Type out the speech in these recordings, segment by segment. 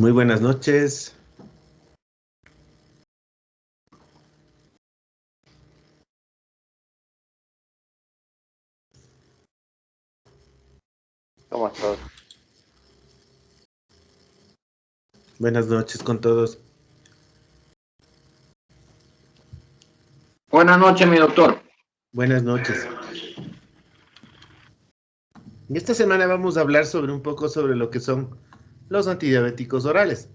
Muy buenas noches. ¿Cómo estás? Buenas noches con todos. Buenas noches, mi doctor. Buenas noches. Y esta semana vamos a hablar sobre un poco sobre lo que son los antidiabéticos orales.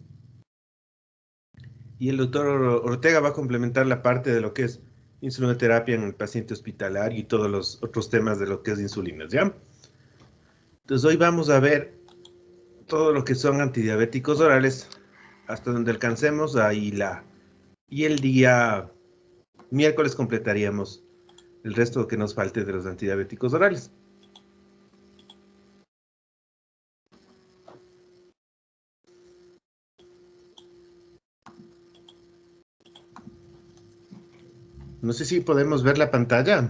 Y el doctor Ortega va a complementar la parte de lo que es insulinoterapia en el paciente hospitalario y todos los otros temas de lo que es insulinas, ¿ya? Entonces hoy vamos a ver todo lo que son antidiabéticos orales hasta donde alcancemos ahí y el día miércoles completaríamos el resto que nos falte de los antidiabéticos orales. No sé si podemos ver la pantalla.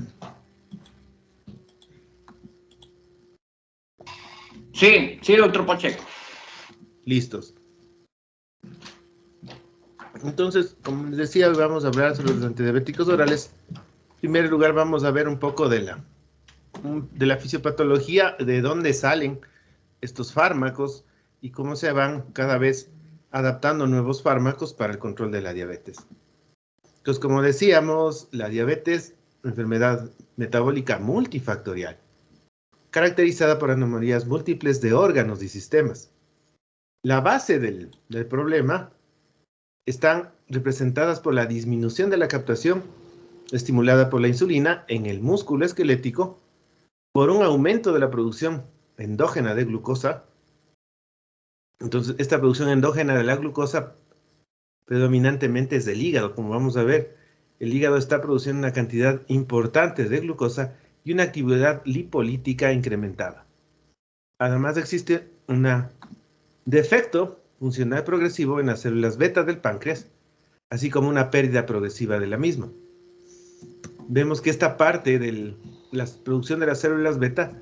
Sí, doctor Pacheco. Listos. Entonces, como les decía, hoy vamos a hablar sobre los antidiabéticos orales. En primer lugar, vamos a ver un poco de la fisiopatología, de dónde salen estos fármacos y cómo se van cada vez adaptando nuevos fármacos para el control de la diabetes. Entonces, como decíamos, la diabetes, enfermedad metabólica multifactorial, caracterizada por anomalías múltiples de órganos y sistemas. La base del problema están representadas por la disminución de la captación estimulada por la insulina en el músculo esquelético, por un aumento de la producción endógena de glucosa. Entonces, esta producción endógena de la glucosa predominantemente es del hígado, como vamos a ver. El hígado está produciendo una cantidad importante de glucosa y una actividad lipolítica incrementada. Además, existe un defecto funcional progresivo en las células beta del páncreas, así como una pérdida progresiva de la misma. Vemos que esta parte de la producción de las células beta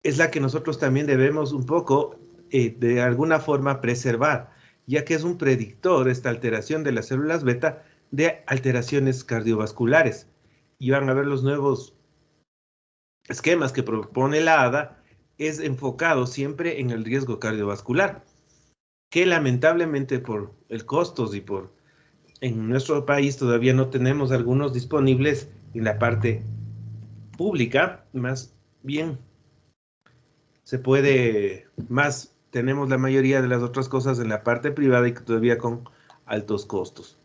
es la que nosotros también debemos un poco, de alguna forma, preservar, ya que es un predictor, esta alteración de las células beta, de alteraciones cardiovasculares. Y van a ver los nuevos esquemas que propone la ADA, es enfocado siempre en el riesgo cardiovascular, que lamentablemente por el costos y en nuestro país todavía no tenemos algunos disponibles en la parte pública, más bien tenemos la mayoría de las otras cosas en la parte privada y que todavía con altos costos.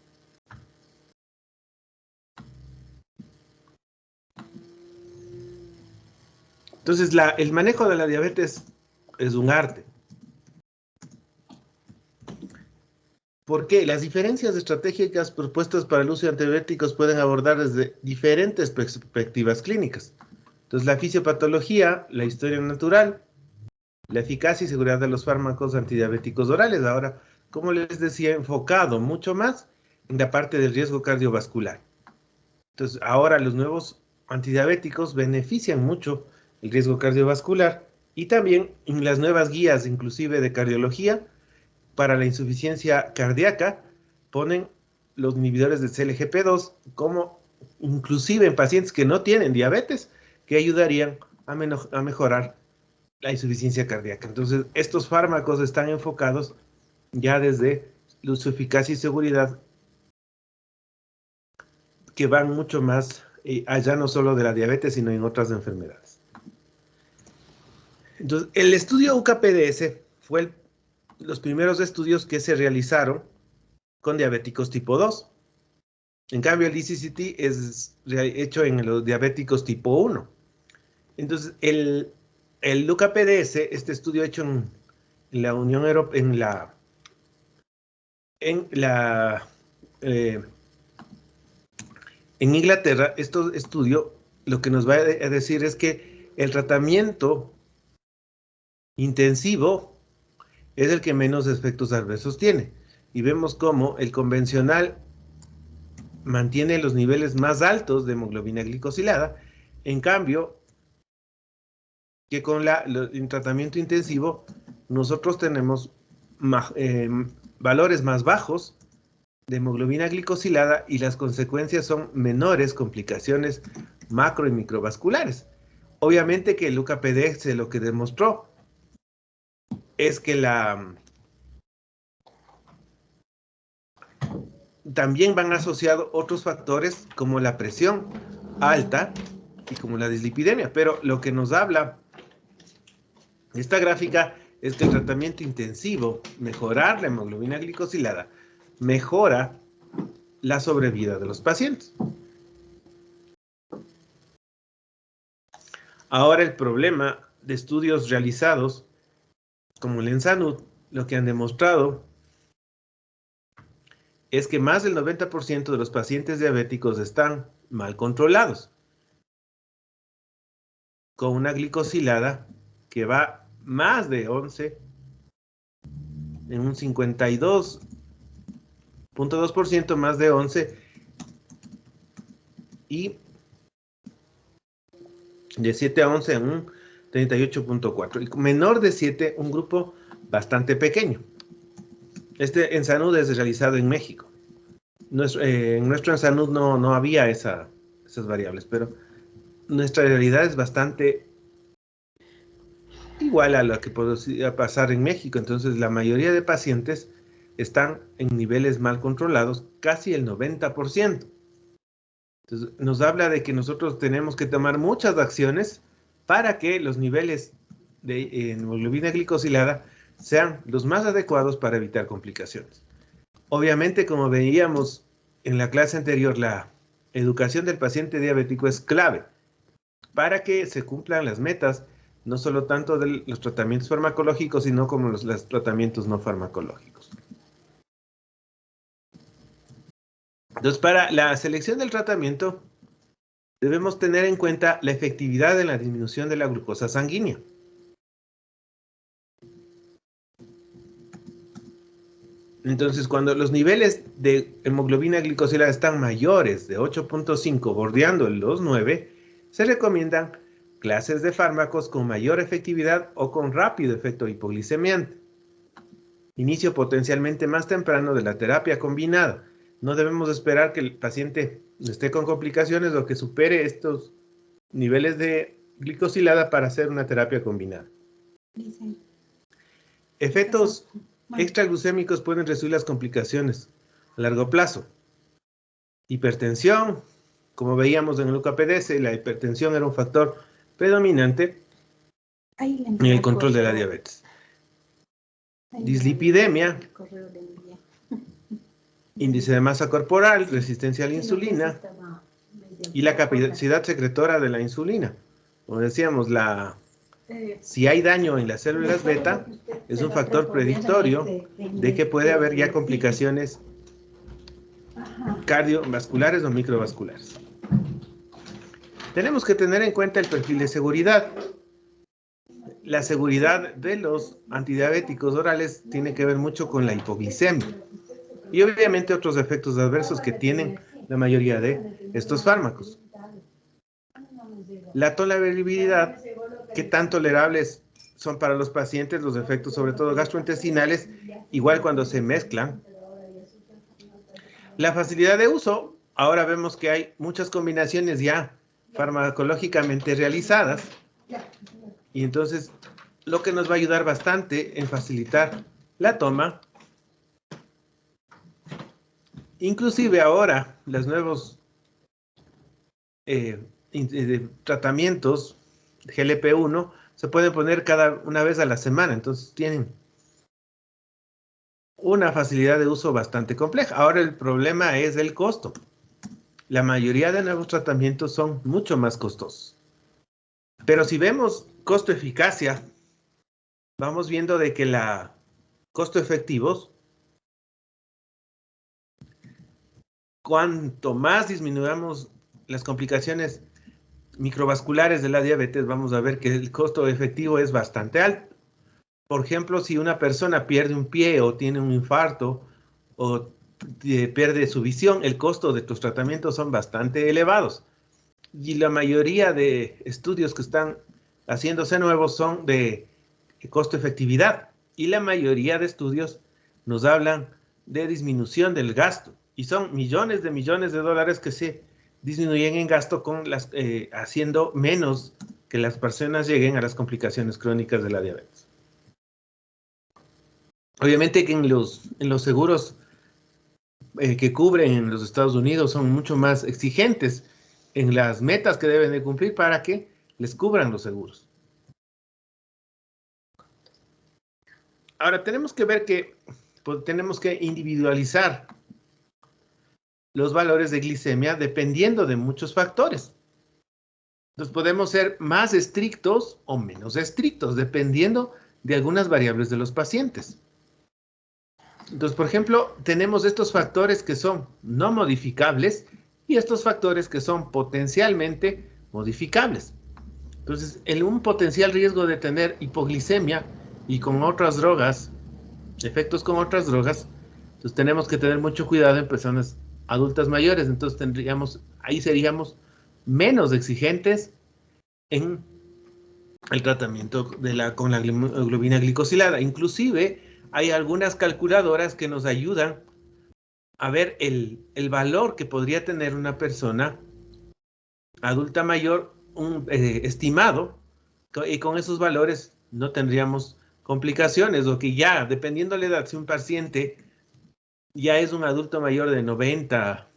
Entonces, el manejo de la diabetes es un arte. ¿Por qué? Las diferencias estratégicas propuestas para el uso de antibióticos pueden abordar desde diferentes perspectivas clínicas. Entonces, la fisiopatología, la historia natural, la eficacia y seguridad de los fármacos antidiabéticos orales. Ahora, como les decía, enfocado mucho más en la parte del riesgo cardiovascular. Entonces, ahora los nuevos antidiabéticos benefician mucho el riesgo cardiovascular y también en las nuevas guías, inclusive de cardiología, para la insuficiencia cardíaca, ponen los inhibidores de CLGP2 como inclusive en pacientes que no tienen diabetes, que ayudarían a mejorar la insuficiencia cardíaca. Entonces, estos fármacos están enfocados ya desde su eficacia y seguridad, que van mucho más allá no solo de la diabetes, sino en otras enfermedades. Entonces, el estudio UKPDS fue los primeros estudios que se realizaron con diabéticos tipo 2. En cambio, el DCCT es hecho en los diabéticos tipo 1. Entonces, el UKPDS, este estudio hecho en la Unión Europea, en Inglaterra, este estudio lo que nos va a decir es que el tratamiento intensivo es el que menos efectos adversos tiene. Y vemos cómo el convencional mantiene los niveles más altos de hemoglobina glicosilada, en cambio, que con el tratamiento intensivo, nosotros tenemos valores más bajos de hemoglobina glicosilada y las consecuencias son menores complicaciones macro y microvasculares. Obviamente que el UKPDS lo que demostró es que también van asociados otros factores como la presión alta y como la dislipidemia, pero lo que nos habla esta gráfica es que el tratamiento intensivo, mejorar la hemoglobina glicosilada, mejora la sobrevida de los pacientes. Ahora el problema de estudios realizados como el ENSANUD, lo que han demostrado es que más del 90% de los pacientes diabéticos están mal controlados, con una glicosilada que va más de 11, en un 52.2% más de 11, y de 7 a 11 en un 38.4, y menor de 7, un grupo bastante pequeño. Este ENSANUD es realizado en México. En nuestro ENSANUD no había esas variables, pero nuestra realidad es bastante igual a lo que podría pasar en México. Entonces, la mayoría de pacientes están en niveles mal controlados, casi el 90%. Entonces, nos habla de que nosotros tenemos que tomar muchas acciones para que los niveles de hemoglobina glicosilada sean los más adecuados para evitar complicaciones. Obviamente, como veíamos en la clase anterior, la educación del paciente diabético es clave para que se cumplan las metas, no solo tanto de los tratamientos farmacológicos, sino como los tratamientos no farmacológicos. Entonces, para la selección del tratamiento, debemos tener en cuenta la efectividad en la disminución de la glucosa sanguínea. Entonces, cuando los niveles de hemoglobina glicosilada están mayores de 8.5, bordeando los 9, se recomiendan clases de fármacos con mayor efectividad o con rápido efecto hipoglicemiante. Inicio potencialmente más temprano de la terapia combinada. No debemos esperar que el paciente esté con complicaciones o que supere estos niveles de glicosilada para hacer una terapia combinada. Efectos extraglucémicos pueden reducir las complicaciones a largo plazo. Hipertensión, como veíamos en el UKPDS, la hipertensión era un factor predominante en el control de la diabetes. Dislipidemia, índice de masa corporal, resistencia a la insulina y la capacidad secretora de la insulina. como decíamos, si hay daño en las células beta, es un factor predictorio de que puede haber ya complicaciones cardiovasculares o microvasculares. Tenemos que tener en cuenta el perfil de seguridad. La seguridad de los antidiabéticos orales tiene que ver mucho con la hipoglicemia y obviamente otros efectos adversos que tienen la mayoría de estos fármacos. La tolerabilidad, qué tan tolerables son para los pacientes los efectos, sobre todo gastrointestinales, igual cuando se mezclan. La facilidad de uso, ahora vemos que hay muchas combinaciones ya farmacológicamente realizadas y entonces lo que nos va a ayudar bastante en facilitar la toma. Inclusive ahora los nuevos tratamientos GLP-1 se pueden poner una vez a la semana, entonces tienen una facilidad de uso bastante compleja. Ahora el problema es el costo. La mayoría de nuevos tratamientos son mucho más costosos. Pero si vemos costo-eficacia, vamos viendo de que la costo-efectivos, cuanto más disminuyamos las complicaciones microvasculares de la diabetes, vamos a ver que el costo efectivo es bastante alto. Por ejemplo, si una persona pierde un pie o tiene un infarto o pierde su visión, el costo de tus tratamientos son bastante elevados. Y la mayoría de estudios que están haciéndose nuevos son de costo-efectividad. Y la mayoría de estudios nos hablan de disminución del gasto. Y son millones de dólares que se disminuyen en gasto con haciendo menos que las personas lleguen a las complicaciones crónicas de la diabetes. Obviamente que en los seguros que cubren en los Estados Unidos son mucho más exigentes en las metas que deben de cumplir para que les cubran los seguros. Ahora tenemos que ver que tenemos que individualizar los valores de glicemia dependiendo de muchos factores. Entonces podemos ser más estrictos o menos estrictos dependiendo de algunas variables de los pacientes. Entonces, por ejemplo, tenemos estos factores que son no modificables y estos factores que son potencialmente modificables. Entonces, un potencial riesgo de tener hipoglicemia y con otras drogas, efectos con otras drogas, entonces tenemos que tener mucho cuidado en personas adultas mayores. Entonces, ahí seríamos menos exigentes en el tratamiento con la globina glicosilada. Inclusive, hay algunas calculadoras que nos ayudan a ver el valor que podría tener una persona adulta mayor, estimado, y con esos valores no tendríamos complicaciones, o que ya, dependiendo de la edad, si un paciente ya es un adulto mayor de 90,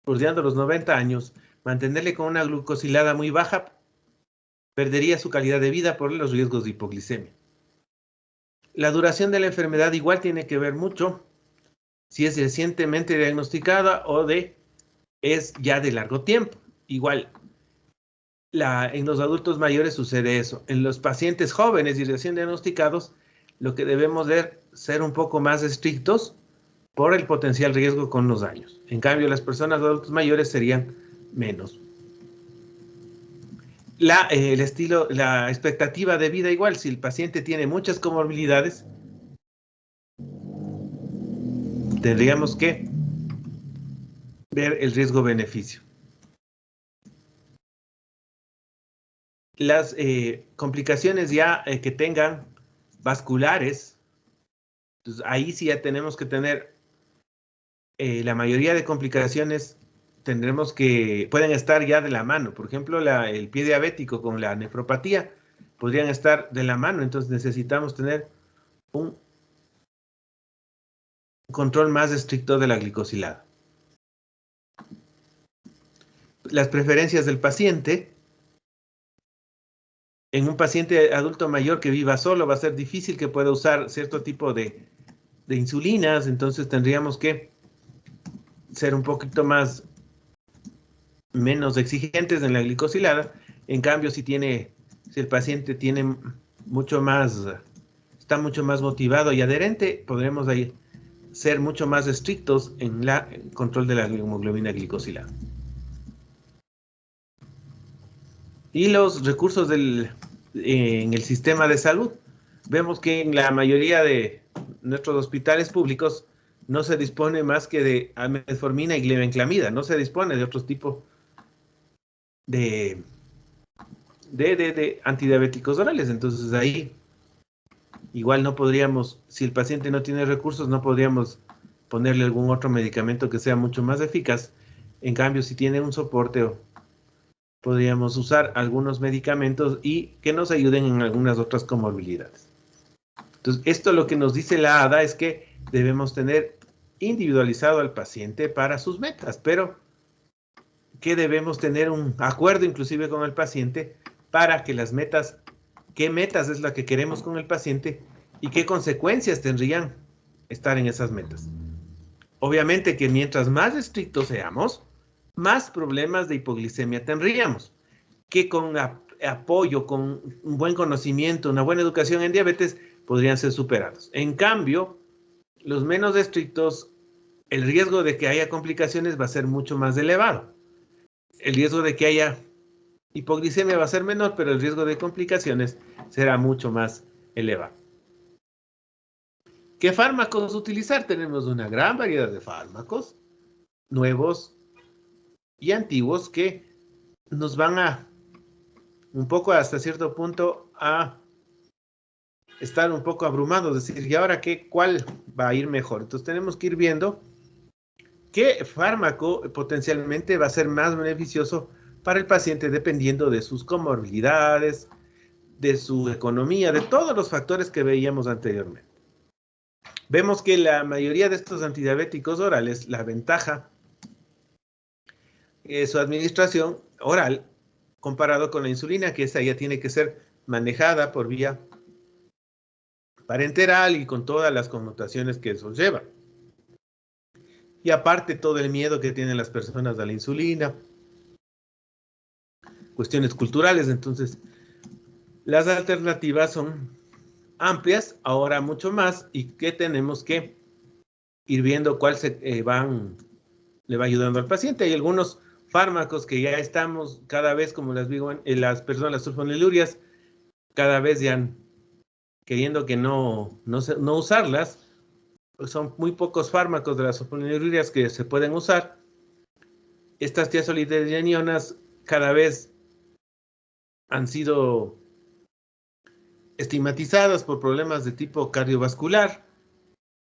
bordeando los 90 años, mantenerle con una glucosilada muy baja, perdería su calidad de vida por los riesgos de hipoglicemia. La duración de la enfermedad igual tiene que ver mucho si es recientemente diagnosticada o es ya de largo tiempo. Igual, en los adultos mayores sucede eso. En los pacientes jóvenes y recién diagnosticados, lo que debemos de ser un poco más estrictos por el potencial riesgo con los años. En cambio, las personas adultos mayores serían menos. La expectativa de vida igual, si el paciente tiene muchas comorbilidades, tendríamos que ver el riesgo-beneficio. Las complicaciones ya que tengan vasculares, pues ahí sí ya tenemos que tener la mayoría de complicaciones pueden estar ya de la mano. Por ejemplo, el pie diabético con la nefropatía podrían estar de la mano. Entonces necesitamos tener un control más estricto de la glicosilada. Las preferencias del paciente. En un paciente adulto mayor que viva solo va a ser difícil que pueda usar cierto tipo de insulinas. Entonces tendríamos que ser un poquito menos exigentes en la glicosilada. En cambio, si el paciente tiene está mucho más motivado y adherente, podremos ahí ser mucho más estrictos en el control de la hemoglobina glicosilada. Y los recursos en el sistema de salud. Vemos que en la mayoría de nuestros hospitales públicos no se dispone más que de metformina y glibenclamida, no se dispone de otro tipo de antidiabéticos orales. Entonces ahí igual no podríamos, si el paciente no tiene recursos, no podríamos ponerle algún otro medicamento que sea mucho más eficaz. En cambio, si tiene un soporte, podríamos usar algunos medicamentos y que nos ayuden en algunas otras comorbilidades. Entonces, esto lo que nos dice la ADA es que debemos tener individualizado al paciente para sus metas, pero que debemos tener un acuerdo inclusive con el paciente para que las metas, qué metas es la que queremos con el paciente y qué consecuencias tendrían estar en esas metas. Obviamente que mientras más estrictos seamos, más problemas de hipoglicemia tendríamos, que con apoyo, con un buen conocimiento, una buena educación en diabetes, podrían ser superados. En cambio, los menos estrictos, el riesgo de que haya complicaciones va a ser mucho más elevado. El riesgo de que haya hipoglicemia va a ser menor, pero el riesgo de complicaciones será mucho más elevado. ¿Qué fármacos utilizar? Tenemos una gran variedad de fármacos, nuevos y antiguos, que nos van a, un poco hasta cierto punto, a estar un poco abrumados, es decir, ¿y ahora qué? ¿Cuál va a ir mejor? Entonces tenemos que ir viendo qué fármaco potencialmente va a ser más beneficioso para el paciente dependiendo de sus comorbilidades, de su economía, de todos los factores que veíamos anteriormente. Vemos que la mayoría de estos antidiabéticos orales, la ventaja es su administración oral comparado con la insulina, que esa ya tiene que ser manejada por vía parenteral y con todas las connotaciones que eso lleva. Y aparte todo el miedo que tienen las personas a la insulina, cuestiones culturales. Entonces, las alternativas son amplias, ahora mucho más, y que tenemos que ir viendo cuál le va ayudando al paciente. Hay algunos fármacos que ya estamos cada vez, como las digo, las sulfonilurias, cada vez ya queriendo que no usarlas. Son muy pocos fármacos de las sulfonilurias que se pueden usar. Estas tiazolidinionas cada vez han sido estigmatizadas por problemas de tipo cardiovascular,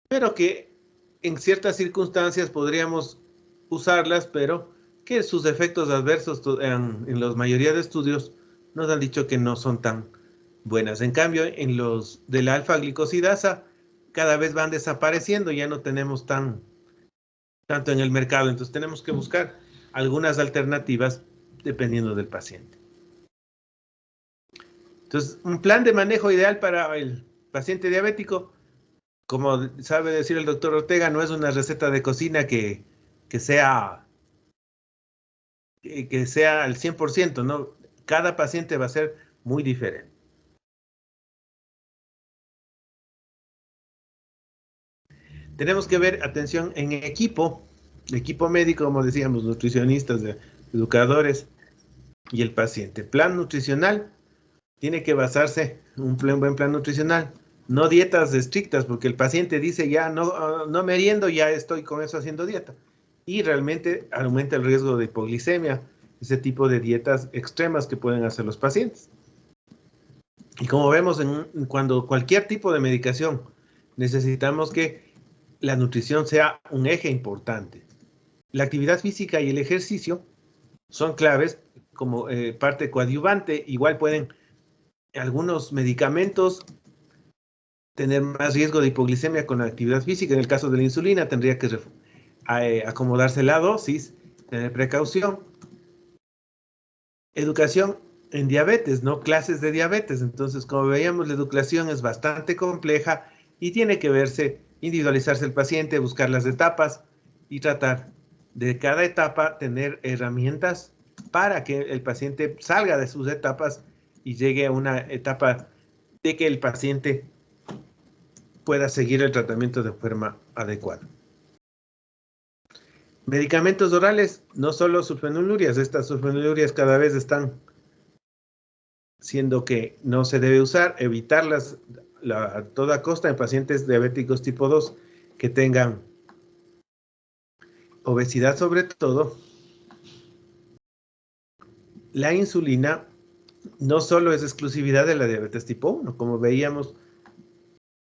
pero que en ciertas circunstancias podríamos usarlas, pero que sus efectos adversos en la mayoría de estudios nos han dicho que no son tan buenas. En cambio, en los de la alfa-glicosidasa cada vez van desapareciendo, ya no tenemos tanto en el mercado, entonces tenemos que buscar algunas alternativas dependiendo del paciente. Entonces, un plan de manejo ideal para el paciente diabético, como sabe decir el doctor Ortega, no es una receta de cocina que sea al 100%, ¿no? Cada paciente va a ser muy diferente. Tenemos que ver, atención, en equipo médico, como decíamos, nutricionistas, educadores y el paciente. Plan nutricional tiene que basarse un buen plan nutricional, no dietas estrictas, porque el paciente dice ya no meriendo, ya estoy con eso haciendo dieta. Y realmente aumenta el riesgo de hipoglicemia, ese tipo de dietas extremas que pueden hacer los pacientes. Y como vemos, cuando cualquier tipo de medicación, necesitamos que la nutrición sea un eje importante. La actividad física y el ejercicio son claves como parte coadyuvante. Igual pueden algunos medicamentos tener más riesgo de hipoglicemia con la actividad física. En el caso de la insulina tendría que acomodarse la dosis, tener precaución. Educación en diabetes, ¿no? Clases de diabetes. Entonces, como veíamos, la educación es bastante compleja y tiene que individualizarse el paciente, buscar las etapas y tratar de cada etapa tener herramientas para que el paciente salga de sus etapas y llegue a una etapa de que el paciente pueda seguir el tratamiento de forma adecuada. Medicamentos orales, no solo sulfonilurias, estas sulfonilurias cada vez están siendo que no se debe usar, evitarlas a toda costa en pacientes diabéticos tipo 2 que tengan obesidad sobre todo. La insulina no solo es exclusividad de la diabetes tipo 1, como veíamos,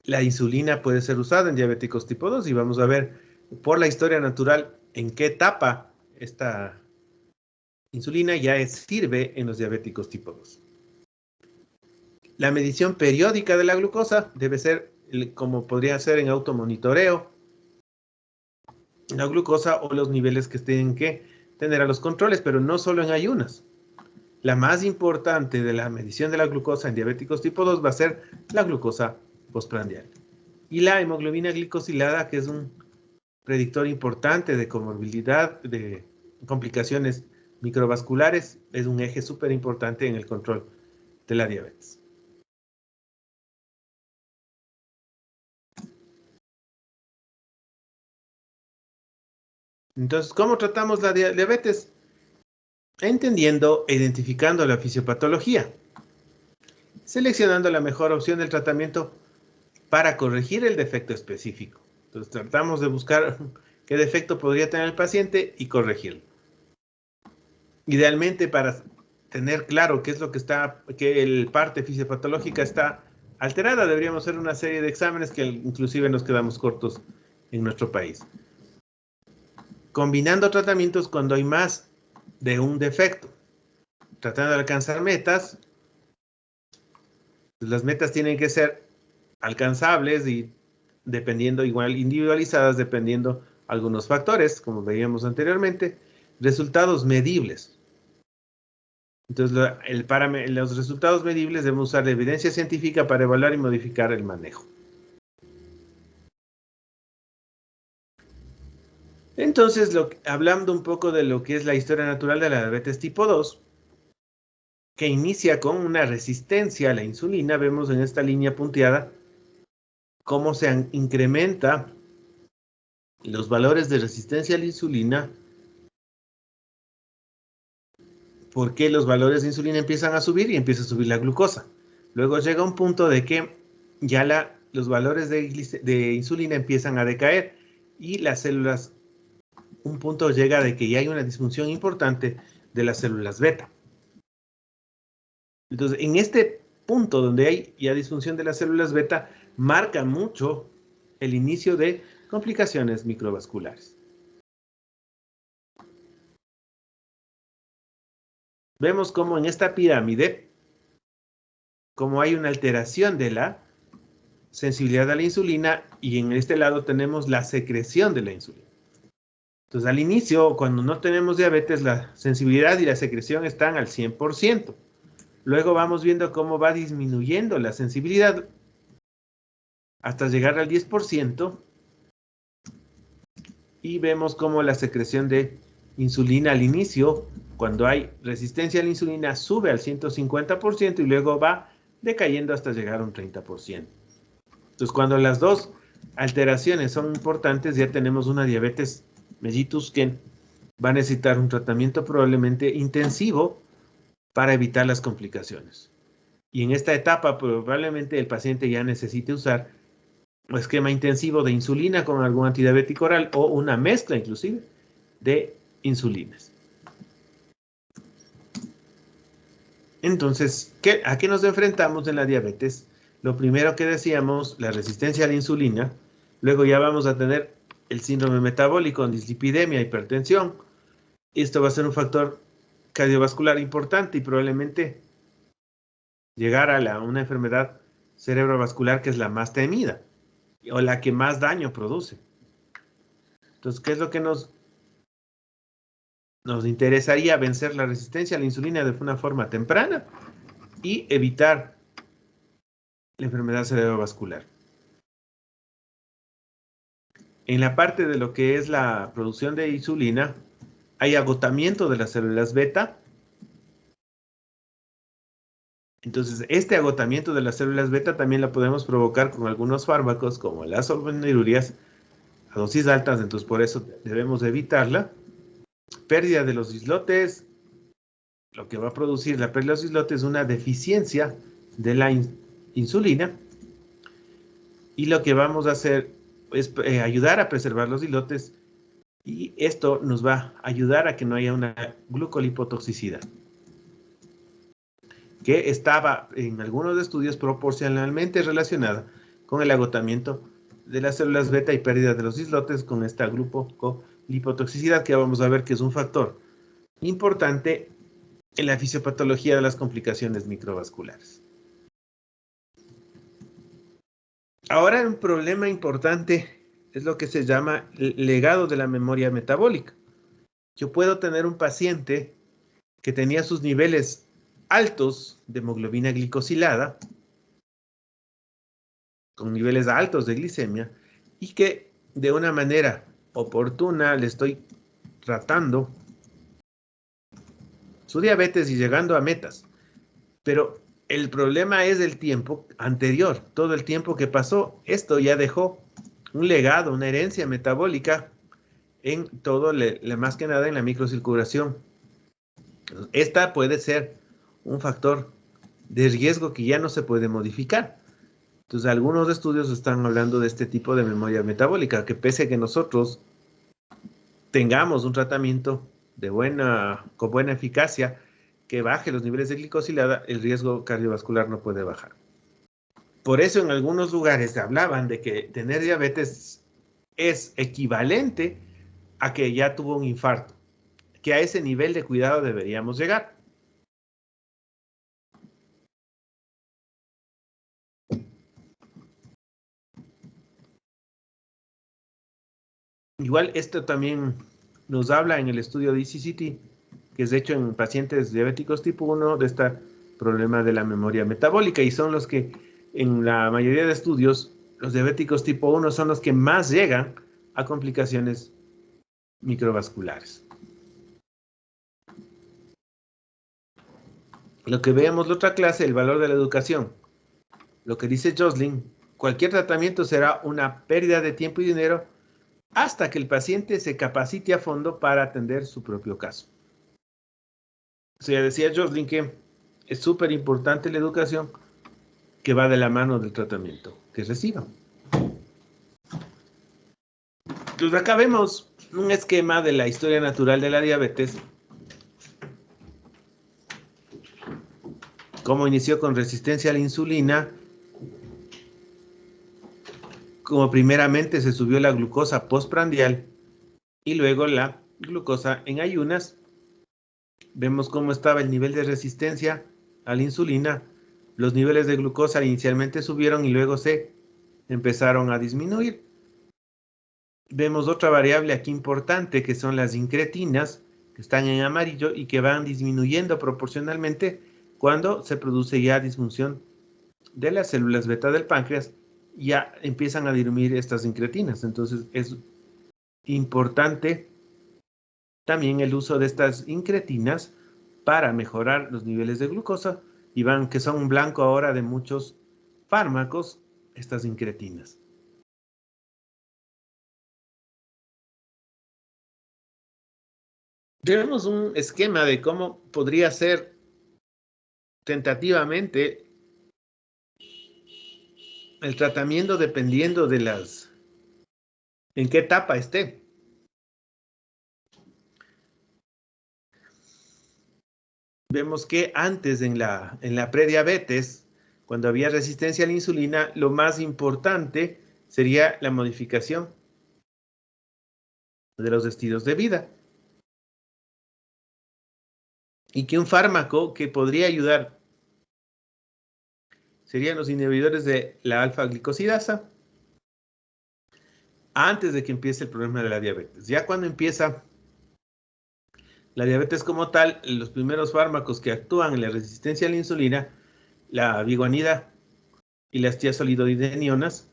la insulina puede ser usada en diabéticos tipo 2 y vamos a ver por la historia natural en qué etapa esta insulina ya sirve en los diabéticos tipo 2. La medición periódica de la glucosa debe ser como podría ser en automonitoreo, la glucosa o los niveles que tienen que tener a los controles, pero no solo en ayunas. La más importante de la medición de la glucosa en diabéticos tipo 2 va a ser la glucosa postprandial. Y la hemoglobina glicosilada, que es un predictor importante de comorbilidad, de complicaciones microvasculares, es un eje súper importante en el control de la diabetes. Entonces, ¿cómo tratamos la diabetes? Entendiendo e identificando la fisiopatología, seleccionando la mejor opción del tratamiento para corregir el defecto específico. Entonces, tratamos de buscar qué defecto podría tener el paciente y corregirlo. Idealmente, para tener claro qué es lo que está, que el parte fisiopatológica está alterada, deberíamos hacer una serie de exámenes que inclusive nos quedamos cortos en nuestro país. Combinando tratamientos cuando hay más de un defecto, tratando de alcanzar metas. Las metas tienen que ser alcanzables y dependiendo, igual individualizadas, dependiendo algunos factores, como veíamos anteriormente, resultados medibles. Entonces, los resultados medibles debemos usar la evidencia científica para evaluar y modificar el manejo. Entonces, hablando un poco de lo que es la historia natural de la diabetes tipo 2, que inicia con una resistencia a la insulina, vemos en esta línea punteada cómo se incrementa los valores de resistencia a la insulina, porque los valores de insulina empiezan a subir y empieza a subir la glucosa. Luego llega un punto de que ya los valores de insulina empiezan a decaer y las células, un punto llega de que ya hay una disfunción importante de las células beta. Entonces, en este punto donde hay ya disfunción de las células beta, marca mucho el inicio de complicaciones microvasculares. Vemos cómo en esta pirámide, como hay una alteración de la sensibilidad a la insulina y en este lado tenemos la secreción de la insulina. Entonces, al inicio, cuando no tenemos diabetes, la sensibilidad y la secreción están al 100%. Luego vamos viendo cómo va disminuyendo la sensibilidad hasta llegar al 10% y vemos cómo la secreción de insulina al inicio, cuando hay resistencia a la insulina, sube al 150% y luego va decayendo hasta llegar a un 30%. Entonces, cuando las dos alteraciones son importantes, ya tenemos una diabetes mellitus que va a necesitar un tratamiento probablemente intensivo para evitar las complicaciones. Y en esta etapa probablemente el paciente ya necesite usar un esquema intensivo de insulina con algún antidiabético oral o una mezcla inclusive de insulinas. Entonces, ¿a qué nos enfrentamos en la diabetes? Lo primero que decíamos, la resistencia a la insulina. Luego ya vamos a tener el síndrome metabólico, dislipidemia, hipertensión. Esto va a ser un factor cardiovascular importante y probablemente llegar a una enfermedad cerebrovascular que es la más temida o la que más daño produce. Entonces, ¿qué es lo que nos interesaría? Vencer la resistencia a la insulina de una forma temprana y evitar la enfermedad cerebrovascular. En la parte de lo que es la producción de insulina, hay agotamiento de las células beta Entonces, este agotamiento de las células beta también lo podemos provocar con algunos fármacos, como las sulfonilureas, a dosis altas, entonces por eso debemos evitarla. Pérdida de los islotes, lo que va a producir la pérdida de los islotes es una deficiencia de la insulina, y lo que vamos a hacer es ayudar a preservar los islotes, y esto nos va a ayudar a que no haya una glucolipotoxicidad, que estaba en algunos estudios proporcionalmente relacionada con el agotamiento de las células beta y pérdida de los islotes con esta glucolipotoxicidad, que vamos a ver que es un factor importante en la fisiopatología de las complicaciones microvasculares. Ahora, un problema importante es lo que se llama legado de la memoria metabólica. Yo puedo tener un paciente que tenía sus niveles altos de hemoglobina glicosilada, con niveles altos de glicemia, y que de una manera oportuna le estoy tratando su diabetes y llegando a metas. Pero el problema es el tiempo anterior, todo el tiempo que pasó. Esto ya dejó un legado, una herencia metabólica en todo, más que nada en la microcirculación. Esta puede ser un factor de riesgo que ya no se puede modificar. Entonces, algunos estudios están hablando de este tipo de memoria metabólica, que pese a que nosotros tengamos un tratamiento con buena eficacia, que baje los niveles de glicosilada, el riesgo cardiovascular no puede bajar. Por eso en algunos lugares hablaban de que tener diabetes es equivalente a que ya tuvo un infarto, que a ese nivel de cuidado deberíamos llegar. Igual esto también nos habla en el estudio de ECCT, que es hecho en pacientes diabéticos tipo 1, de este problema de la memoria metabólica, y son los que en la mayoría de estudios, los diabéticos tipo 1 son los que más llegan a complicaciones microvasculares. Lo que veamos la otra clase, el valor de la educación. Lo que dice Josling, cualquier tratamiento será una pérdida de tiempo y dinero hasta que el paciente se capacite a fondo para atender su propio caso. O sea, decía Josling que es súper importante la educación, que va de la mano del tratamiento que reciban. Entonces acá vemos un esquema de la historia natural de la diabetes, cómo inició con resistencia a la insulina, como primeramente se subió la glucosa postprandial y luego la glucosa en ayunas. Vemos cómo estaba el nivel de resistencia a la insulina. Los niveles de glucosa inicialmente subieron y luego se empezaron a disminuir. Vemos otra variable aquí importante, que son las incretinas, que están en amarillo y que van disminuyendo proporcionalmente cuando se produce ya disfunción de las células beta del páncreas. Ya empiezan a disminuir estas incretinas. Entonces es importante también el uso de estas incretinas para mejorar los niveles de glucosa, y van que son un blanco ahora de muchos fármacos, estas incretinas. Tenemos un esquema de cómo podría ser tentativamente el tratamiento dependiendo de en qué etapa esté. Vemos que antes en la prediabetes, cuando había resistencia a la insulina, lo más importante sería la modificación de los estilos de vida. Y que un fármaco que podría ayudar serían los inhibidores de la alfa-glicosidasa antes de que empiece el problema de la diabetes. Ya cuando empieza la diabetes como tal, los primeros fármacos que actúan en la resistencia a la insulina, la vigonida y las tiazolidinedionas,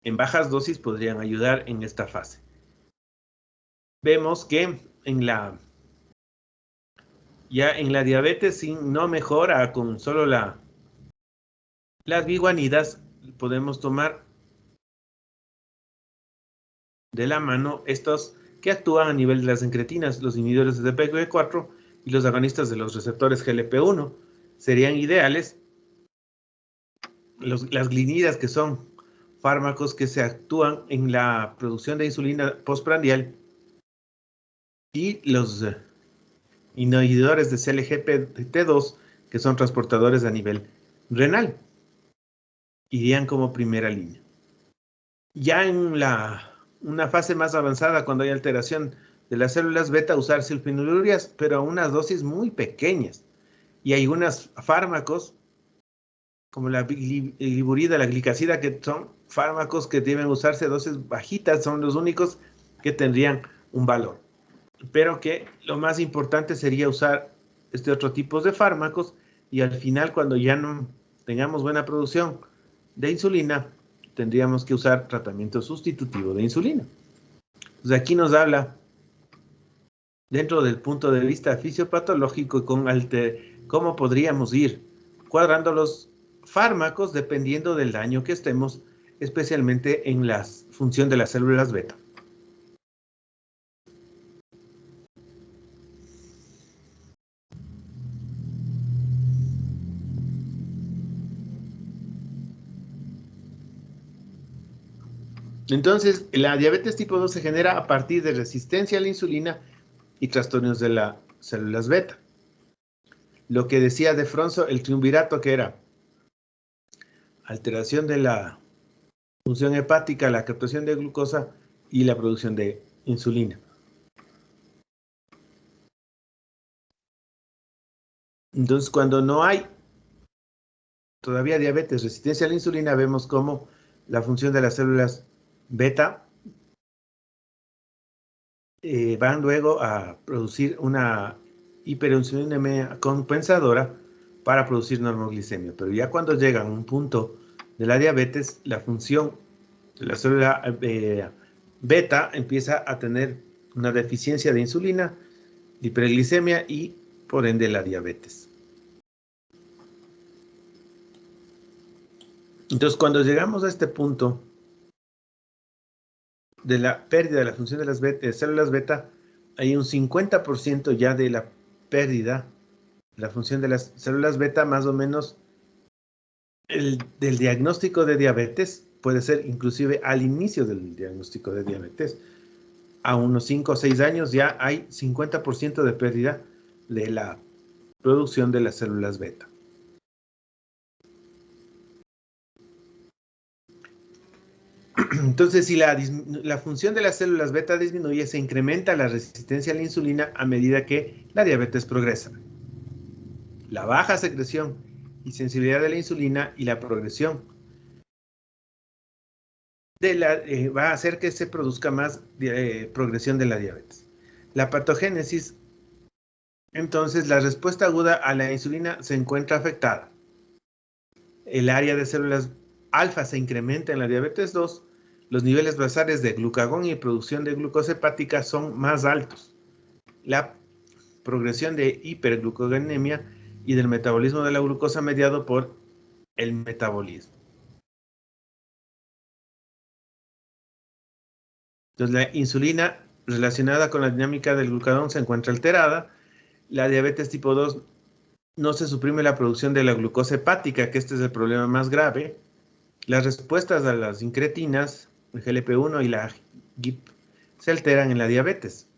en bajas dosis podrían ayudar en esta fase. Vemos que Ya en la diabetes sí, no mejora con solo las biguanidas. Podemos tomar de la mano estos que actúan a nivel de las incretinas, los inhibidores de DPP4 y los agonistas de los receptores GLP1. Serían ideales las glinidas, que son fármacos que se actúan en la producción de insulina postprandial, y los inhibidores de CLGPT2, que son transportadores a nivel renal, irían como primera línea. Ya en una fase más avanzada, cuando hay alteración de las células beta, usar sulfonilureas, pero a unas dosis muy pequeñas. Y hay unos fármacos, como la gliburida, la glicacida, que son fármacos que deben usarse a dosis bajitas, son los únicos que tendrían un valor. Pero que lo más importante sería usar este otro tipo de fármacos, y al final, cuando ya no tengamos buena producción de insulina, tendríamos que usar tratamiento sustitutivo de insulina. Entonces aquí nos habla, dentro del punto de vista fisiopatológico, y con cómo podríamos ir cuadrando los fármacos dependiendo del daño que estemos, especialmente en la función de las células beta. Entonces, la diabetes tipo 2 se genera a partir de resistencia a la insulina y trastornos de las células beta. Lo que decía de Fronzo, el triunvirato, que era alteración de la función hepática, la captación de glucosa y la producción de insulina. Entonces, cuando no hay todavía diabetes, resistencia a la insulina, vemos cómo la función de las células beta van luego a producir una hiperinsulinemia compensadora para producir normoglicemia. Pero ya cuando llegan a un punto de la diabetes, la función de la célula beta empieza a tener una deficiencia de insulina, hiperglicemia y por ende la diabetes. Entonces, cuando llegamos a este punto de la pérdida de la función de las células beta, hay un 50% ya de la pérdida de la función de las células beta, más o menos del diagnóstico de diabetes. Puede ser inclusive al inicio del diagnóstico de diabetes. A unos 5 o 6 años ya hay 50% de pérdida de la producción de las células beta. Entonces, si la función de las células beta disminuye, se incrementa la resistencia a la insulina a medida que la diabetes progresa. La baja secreción y sensibilidad de la insulina y la progresión va a hacer que se produzca más progresión de la diabetes. La patogénesis, entonces, la respuesta aguda a la insulina se encuentra afectada. El área de células alfa se incrementa en la diabetes 2, los niveles basales de glucagón y producción de glucosa hepática son más altos. La progresión de hiperglucogenemia y del metabolismo de la glucosa mediado por el metabolismo. Entonces, la insulina relacionada con la dinámica del glucagón se encuentra alterada. La diabetes tipo 2 no se suprime la producción de la glucosa hepática, que este es el problema más grave. Las respuestas a las incretinas, el GLP-1 y la GIP, se alteran en la diabetes.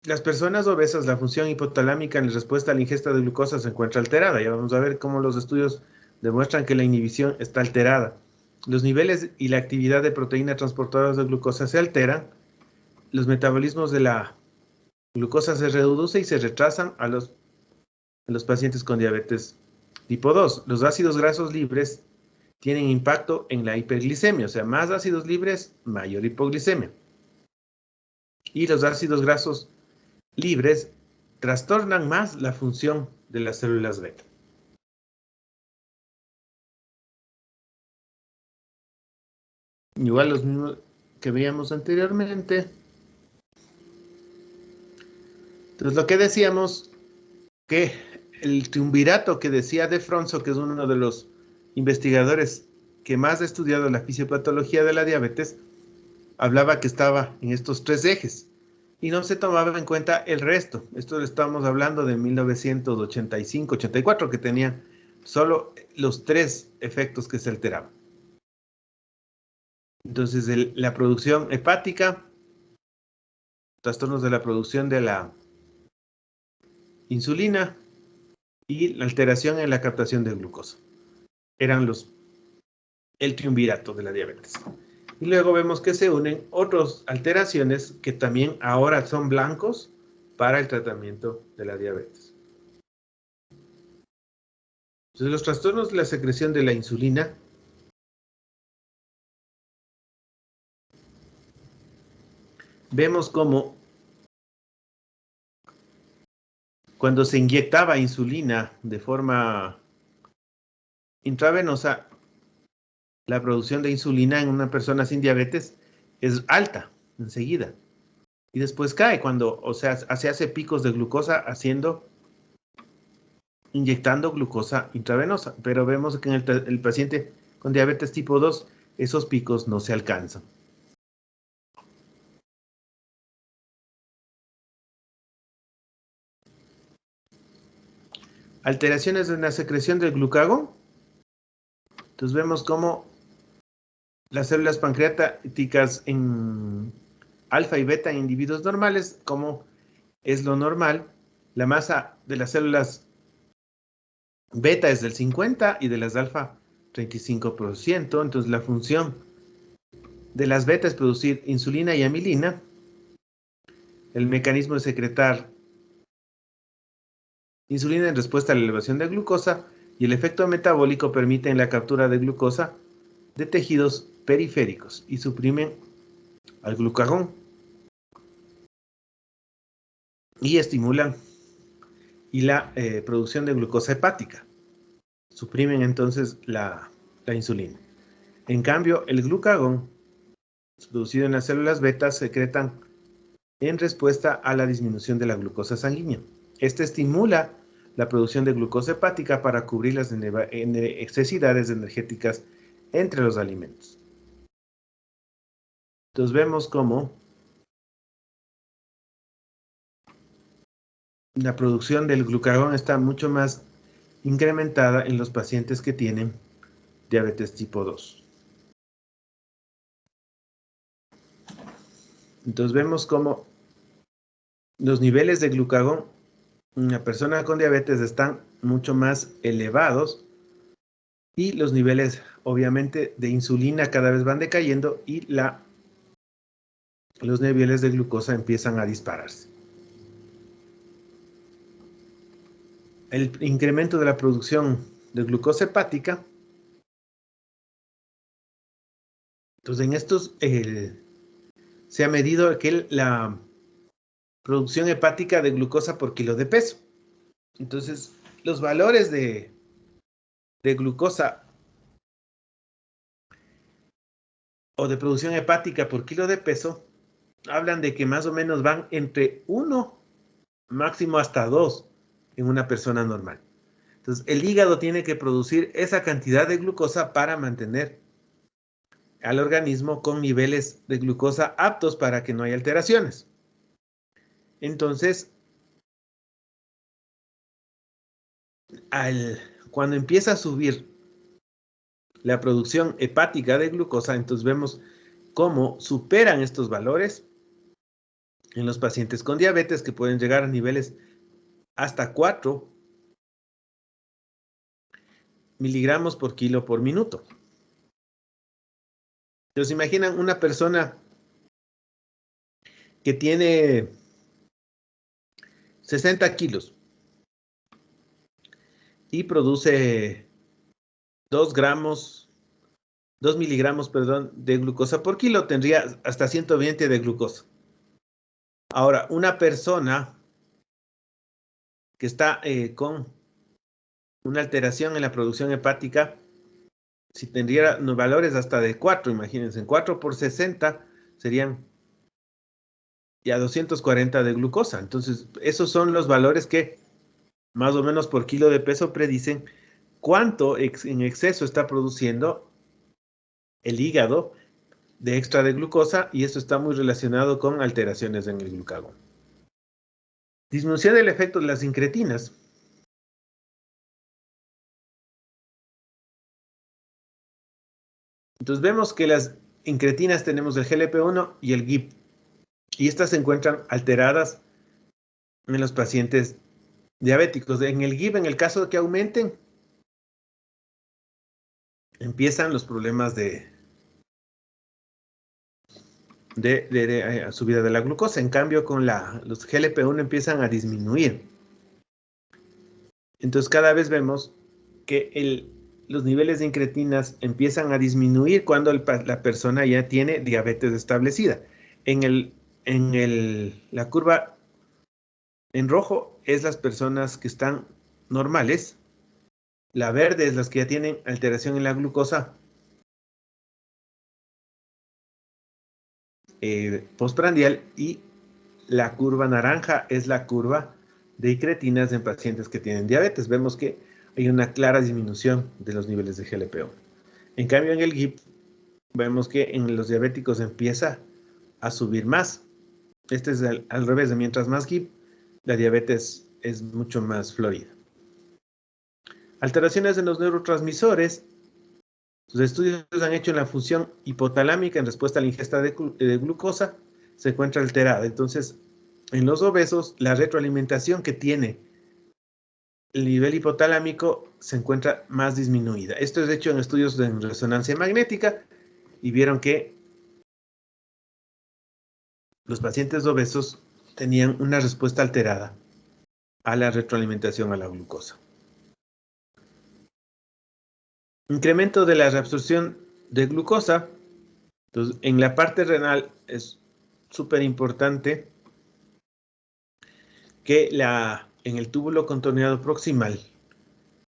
Las personas obesas, la función hipotalámica en respuesta a la ingesta de glucosa se encuentra alterada. Ya vamos a ver cómo los estudios demuestran que la inhibición está alterada. Los niveles y la actividad de proteínas transportadoras de glucosa se alteran. Los metabolismos de la glucosa se reducen y se retrasan a los pacientes con diabetes tipo 2. Los ácidos grasos libres tienen impacto en la hiperglicemia, o sea, más ácidos libres, mayor hipoglicemia. Y los ácidos grasos libres trastornan más la función de las células beta. Igual los mismos que veíamos anteriormente. Entonces, lo que decíamos, que el triunvirato que decía De Fronzo, que es uno de los investigadores que más ha estudiado la fisiopatología de la diabetes, hablaba que estaba en estos tres ejes y no se tomaba en cuenta el resto. Esto lo estamos hablando de 1985-84, que tenían solo los tres efectos que se alteraban. Entonces, la producción hepática, trastornos de la producción de la insulina y la alteración en la captación de glucosa. Eran el triunvirato de la diabetes. Y luego vemos que se unen otras alteraciones que también ahora son blancos para el tratamiento de la diabetes. Entonces, los trastornos de la secreción de la insulina vemos cómo cuando se inyectaba insulina de forma intravenosa, la producción de insulina en una persona sin diabetes es alta enseguida. Y después cae cuando, o sea, se hace picos de glucosa inyectando glucosa intravenosa. Pero vemos que en el paciente con diabetes tipo 2, esos picos no se alcanzan. Alteraciones en la secreción del glucagón. Entonces vemos cómo las células pancreáticas en alfa y beta en individuos normales, como es lo normal, la masa de las células beta es del 50 y de las alfa 35%. Entonces la función de las beta es producir insulina y amilina. El mecanismo es secretar insulina en respuesta a la elevación de glucosa, y el efecto metabólico permite la captura de glucosa de tejidos periféricos y suprimen al glucagón y estimulan la producción de glucosa hepática. Suprimen entonces la insulina. En cambio, el glucagón producido en las células beta secretan en respuesta a la disminución de la glucosa sanguínea. Este estimula la producción de glucosa hepática para cubrir las necesidades energéticas entre los alimentos. Entonces vemos cómo la producción del glucagón está mucho más incrementada en los pacientes que tienen diabetes tipo 2. Entonces vemos cómo los niveles de glucagón en una persona con diabetes están mucho más elevados y los niveles, obviamente, de insulina cada vez van decayendo y los niveles de glucosa empiezan a dispararse. El incremento de la producción de glucosa hepática. Entonces, en estos se ha medido que la producción hepática de glucosa por kilo de peso. Entonces, los valores de glucosa o de producción hepática por kilo de peso hablan de que más o menos van entre 1, máximo hasta 2 en una persona normal. Entonces, el hígado tiene que producir esa cantidad de glucosa para mantener al organismo con niveles de glucosa aptos para que no haya alteraciones. Entonces, cuando empieza a subir la producción hepática de glucosa, entonces vemos cómo superan estos valores en los pacientes con diabetes, que pueden llegar a niveles hasta 4 miligramos por kilo por minuto. Entonces, imaginan una persona que tiene 60 kilos y produce 2 miligramos, de glucosa por kilo, tendría hasta 120 de glucosa. Ahora, una persona que está con una alteración en la producción hepática, si tendría valores hasta de 4, imagínense, 4 por 60 serían y a 240 de glucosa. Entonces, esos son los valores que más o menos por kilo de peso predicen cuánto en exceso está produciendo el hígado de extra de glucosa, y esto está muy relacionado con alteraciones en el glucagón. Disminución del efecto de las incretinas. Entonces vemos que las incretinas tenemos el GLP-1 y el GIP, y estas se encuentran alteradas en los pacientes diabéticos. En el GIP, en el caso de que aumenten, empiezan los problemas de subida de la glucosa. En cambio, con los GLP-1 empiezan a disminuir. Entonces, cada vez vemos que los niveles de incretinas empiezan a disminuir cuando la persona ya tiene diabetes establecida. La curva en rojo es las personas que están normales. La verde es las que ya tienen alteración en la glucosa postprandial, y la curva naranja es la curva de incretinas en pacientes que tienen diabetes. Vemos que hay una clara disminución de los niveles de GLP-1. En cambio, en el GIP, vemos que en los diabéticos empieza a subir más. Este es al revés, de mientras más GIP, la diabetes es mucho más florida. Alteraciones en los neurotransmisores. Sus estudios han hecho en la función hipotalámica en respuesta a la ingesta de glucosa, se encuentra alterada. Entonces, en los obesos, la retroalimentación que tiene el nivel hipotalámico se encuentra más disminuida. Esto es hecho en estudios de resonancia magnética, y vieron que los pacientes obesos tenían una respuesta alterada a la retroalimentación a la glucosa. Incremento de la reabsorción de glucosa. Entonces, en la parte renal es súper importante que en el túbulo contorneado proximal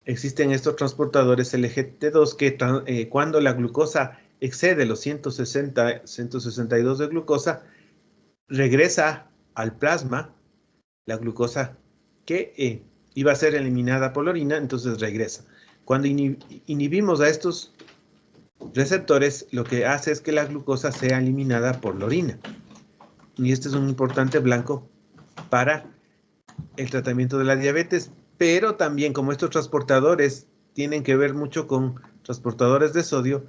existen estos transportadores LGT2 que cuando la glucosa excede los 162 de glucosa, regresa al plasma la glucosa que iba a ser eliminada por la orina, entonces regresa. Cuando inhibimos a estos receptores, lo que hace es que la glucosa sea eliminada por la orina. Y este es un importante blanco para el tratamiento de la diabetes, pero también como estos transportadores tienen que ver mucho con transportadores de sodio,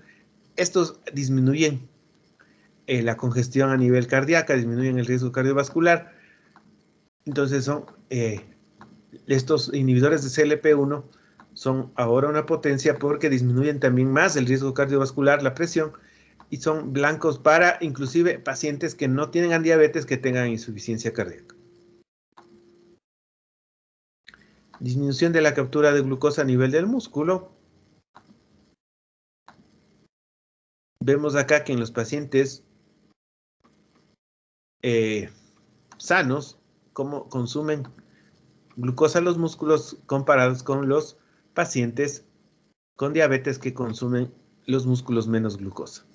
estos disminuyen la congestión a nivel cardíaco, disminuyen el riesgo cardiovascular. Entonces estos inhibidores de CLP1 son ahora una potencia porque disminuyen también más el riesgo cardiovascular, la presión, y son blancos para inclusive pacientes que no tienen diabetes, que tengan insuficiencia cardíaca. Disminución de la captura de glucosa a nivel del músculo. Vemos acá que en los pacientes sanos, cómo consumen glucosa los músculos comparados con los pacientes con diabetes que consumen los músculos menos glucosa.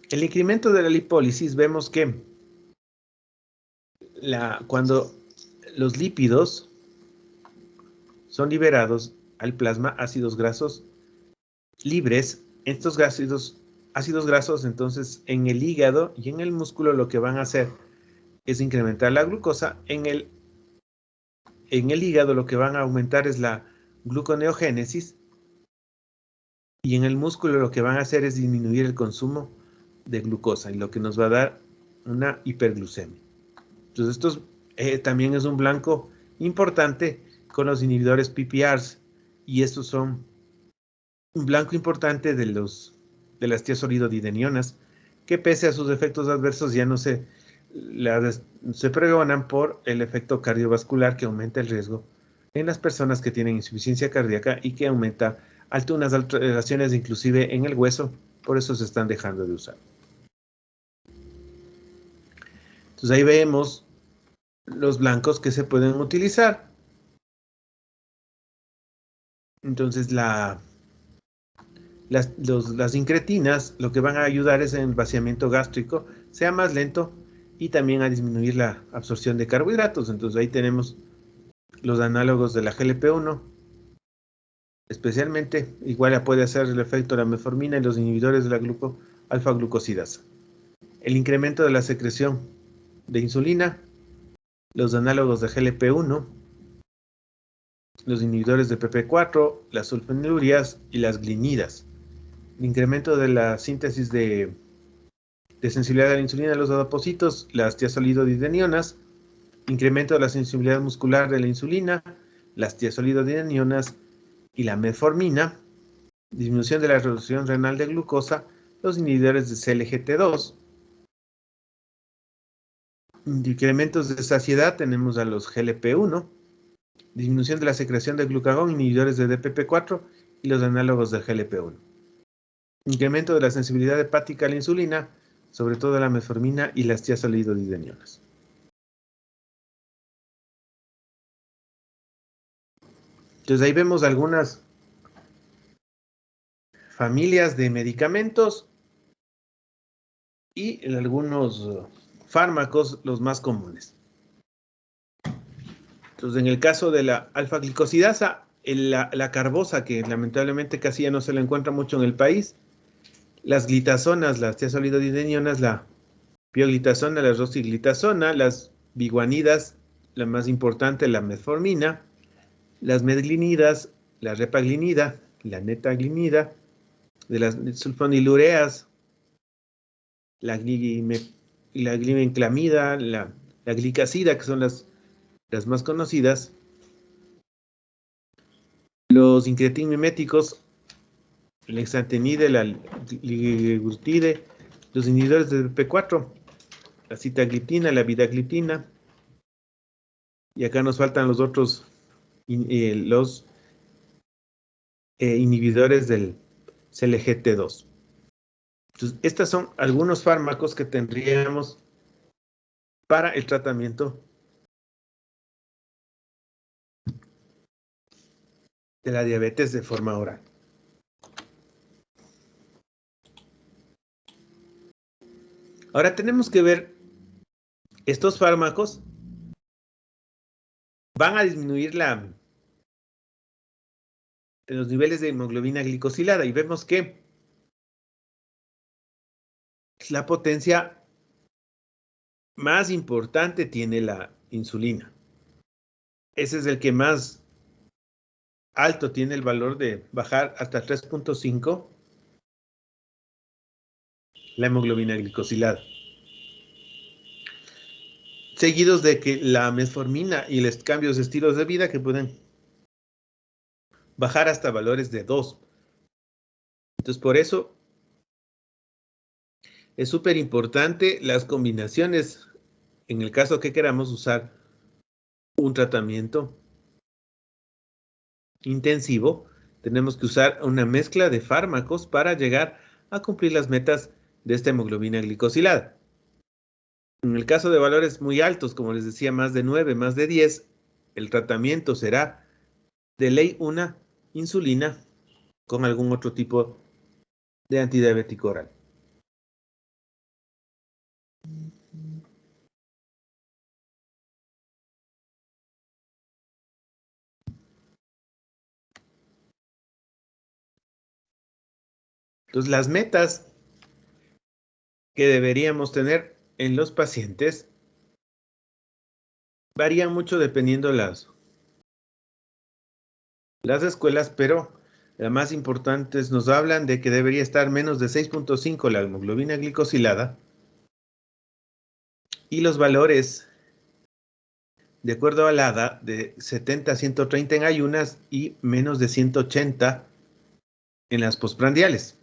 El incremento de la lipólisis, vemos que cuando los lípidos son liberados al plasma, ácidos grasos libres, estos ácidos grasos entonces en el hígado y en el músculo lo que van a hacer es incrementar la glucosa. En el hígado lo que van a aumentar es la gluconeogénesis, y en el músculo lo que van a hacer es disminuir el consumo de glucosa, y lo que nos va a dar una hiperglucemia. Entonces esto también es un blanco importante con los inhibidores PPARs, y estos son un blanco importante de las tiazolidodidinionas, que pese a sus efectos adversos ya no se pregonan por el efecto cardiovascular que aumenta el riesgo en las personas que tienen insuficiencia cardíaca y que aumenta unas alteraciones inclusive en el hueso, por eso se están dejando de usar. Entonces ahí vemos los blancos que se pueden utilizar. Entonces las incretinas lo que van a ayudar es en el vaciamiento gástrico, sea más lento y también a disminuir la absorción de carbohidratos. Entonces ahí tenemos los análogos de la GLP-1, especialmente igual puede hacer el efecto de la metformina y los inhibidores de la alfa-glucosidasa. El incremento de la secreción de insulina, los análogos de GLP-1, los inhibidores de PP4, las sulfonilureas y las glinidas. El incremento de la síntesis de sensibilidad a la insulina de los adipocitos, las tiazolidodidinionas, incremento de la sensibilidad muscular de la insulina, las tiazolidodidinionas y la metformina, disminución de la reducción renal de glucosa, los inhibidores de CLGT2, incrementos de saciedad, tenemos a los GLP-1, disminución de la secreción de glucagón, inhibidores de DPP4 y los análogos del GLP-1. Incremento de la sensibilidad hepática a la insulina, sobre todo la metformina y las tiazolidodidinionas. Entonces ahí vemos algunas familias de medicamentos y algunos fármacos, los más comunes. Entonces, en el caso de la alfa-glicosidasa, la carbosa, que lamentablemente casi ya no se la encuentra mucho en el país, las glitazonas, las tiazolidodidinionas, la pioglitazona, la rosiglitazona, las biguanidas, la más importante, la metformina, las medglinidas, la repaglinida, la netaglinida, de las sulfonilureas, la glimenclamida, la glicacida, que son las más conocidas, los incretin miméticos, la exantemide, la liglutide, los inhibidores de P4, la sitagliptina, la vidagliptina, y acá nos faltan los otros, los inhibidores del CLGT2. Entonces, estos son algunos fármacos que tendríamos para el tratamiento de la diabetes de forma oral. Ahora tenemos que ver, estos fármacos van a disminuir los niveles de hemoglobina glicosilada y vemos que la potencia más importante tiene la insulina. Ese es el que más alto tiene el valor de bajar hasta 3.5 la hemoglobina glicosilada. Seguidos de que la metformina y los cambios de estilos de vida que pueden bajar hasta valores de 2. Entonces, por eso es súper importante las combinaciones en el caso que queramos usar un tratamiento intensivo. Tenemos que usar una mezcla de fármacos para llegar a cumplir las metas de esta hemoglobina glicosilada. En el caso de valores muy altos, como les decía, más de 9, más de 10, el tratamiento será de ley una insulina con algún otro tipo de antidiabético oral. Entonces, las metas que deberíamos tener en los pacientes varían mucho dependiendo las escuelas, pero las más importantes nos hablan de que debería estar menos de 6.5 la hemoglobina glicosilada y los valores de acuerdo a la ADA de 70 a 130 en ayunas y menos de 180 en las postprandiales.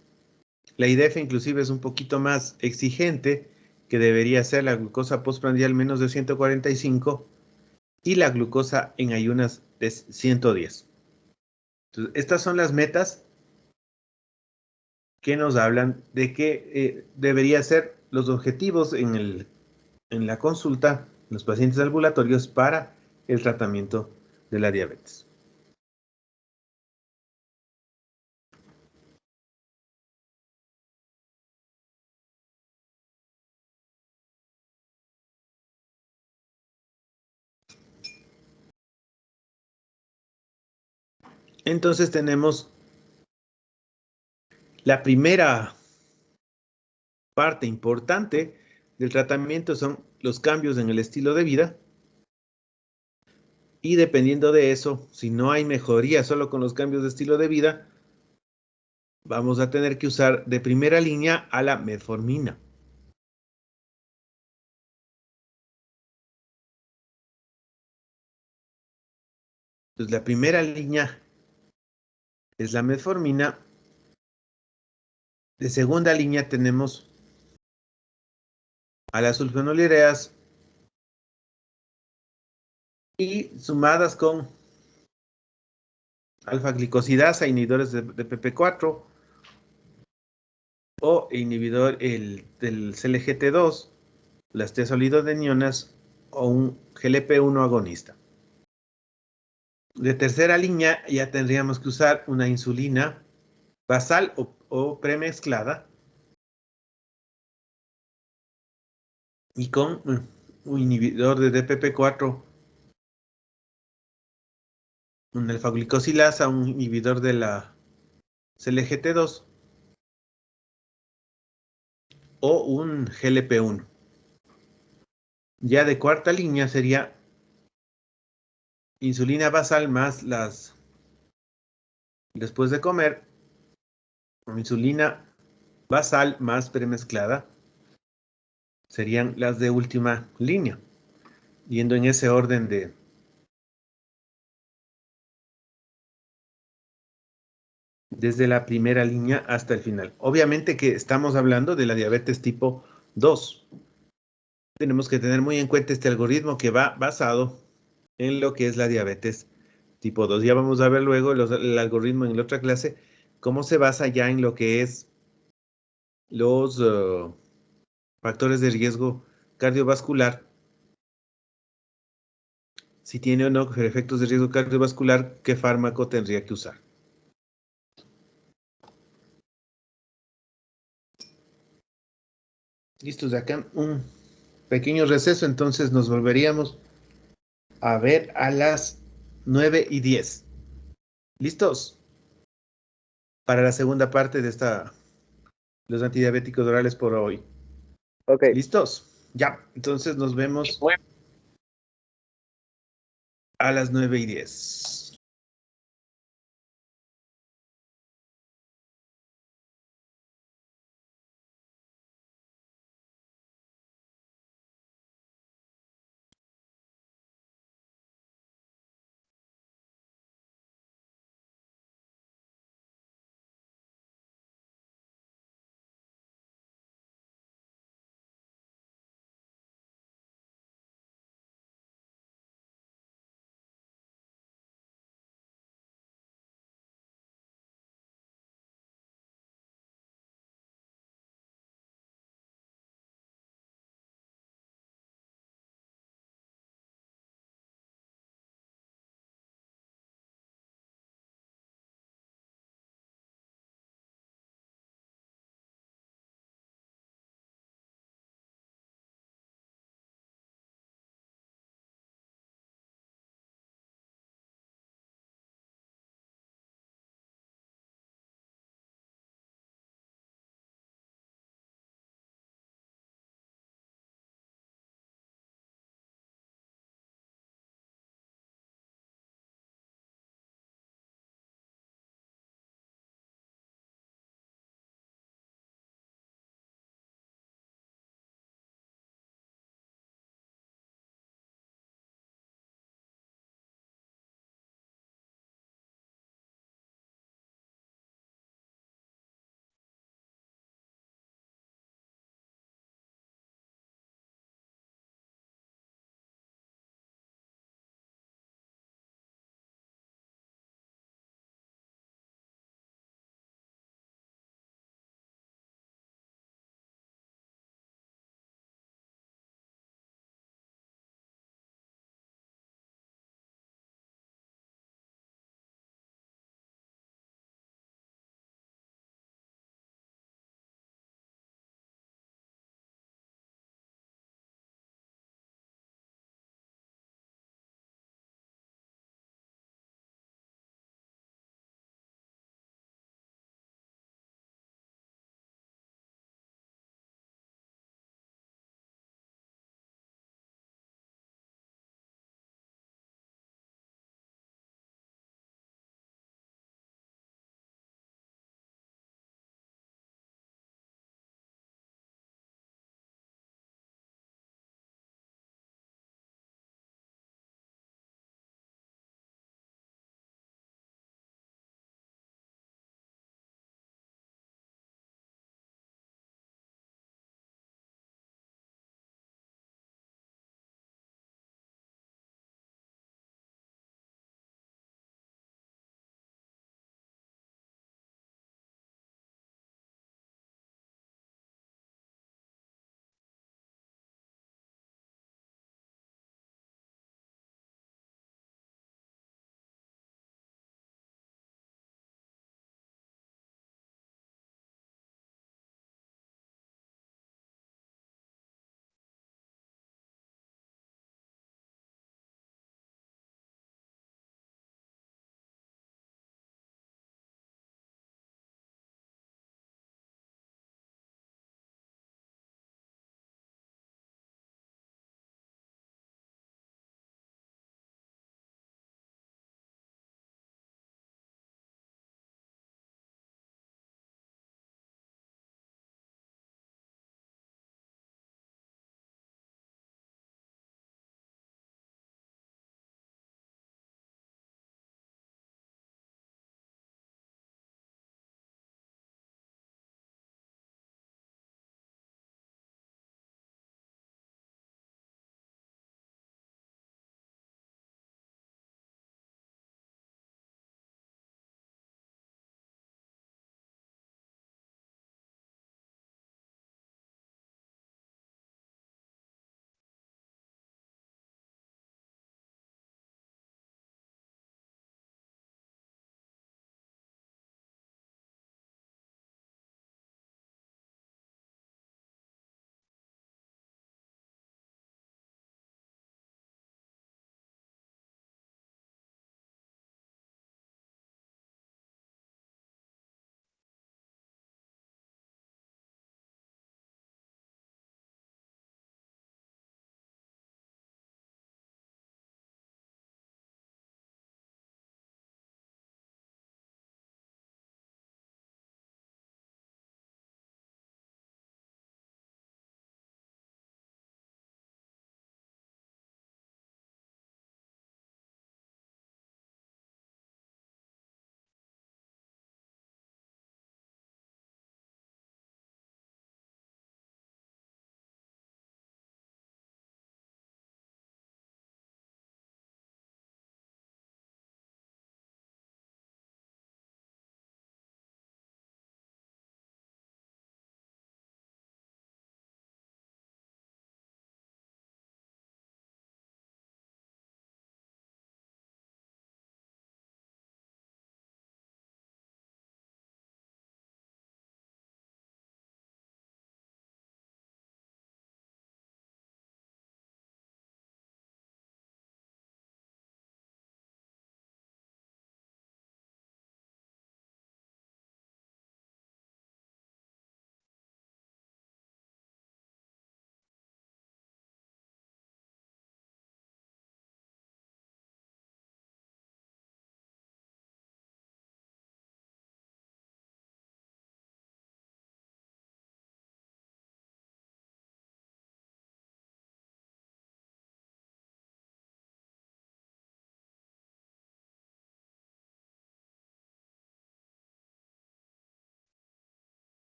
La IDF inclusive es un poquito más exigente, que debería ser la glucosa postprandial menos de 145 y la glucosa en ayunas de 110. Entonces, estas son las metas que nos hablan de que debería ser los objetivos en la consulta, los pacientes ambulatorios para el tratamiento de la diabetes. Entonces tenemos la primera parte importante del tratamiento son los cambios en el estilo de vida. Y dependiendo de eso, si no hay mejoría solo con los cambios de estilo de vida, vamos a tener que usar de primera línea a la metformina. Entonces, la primera línea es la metformina. De segunda línea tenemos a las sulfonilureas y sumadas con alfa-glicosidasa, inhibidores de PP4 o inhibidor del CLGT2, las tiazolidodenonas o un GLP-1 agonista. De tercera línea ya tendríamos que usar una insulina basal o premezclada y con un inhibidor de DPP4, un alfa-glicosilasa, un inhibidor de la CLGT2 o un GLP-1. Ya de cuarta línea sería insulina basal más después de comer, insulina basal más premezclada, serían las de última línea, yendo en ese orden desde la primera línea hasta el final. Obviamente que estamos hablando de la diabetes tipo 2. Tenemos que tener muy en cuenta este algoritmo que va basado en lo que es la diabetes tipo 2. Ya vamos a ver luego el algoritmo en la otra clase, cómo se basa ya en lo que es los factores de riesgo cardiovascular, si tiene o no efectos de riesgo cardiovascular, qué fármaco tendría que usar. Listos, de acá un pequeño receso, entonces nos volveríamos a ver a las 9:10. ¿Listos? Para la segunda parte de los antidiabéticos orales por hoy. Ok. ¿Listos? Ya, entonces nos vemos a las 9:10.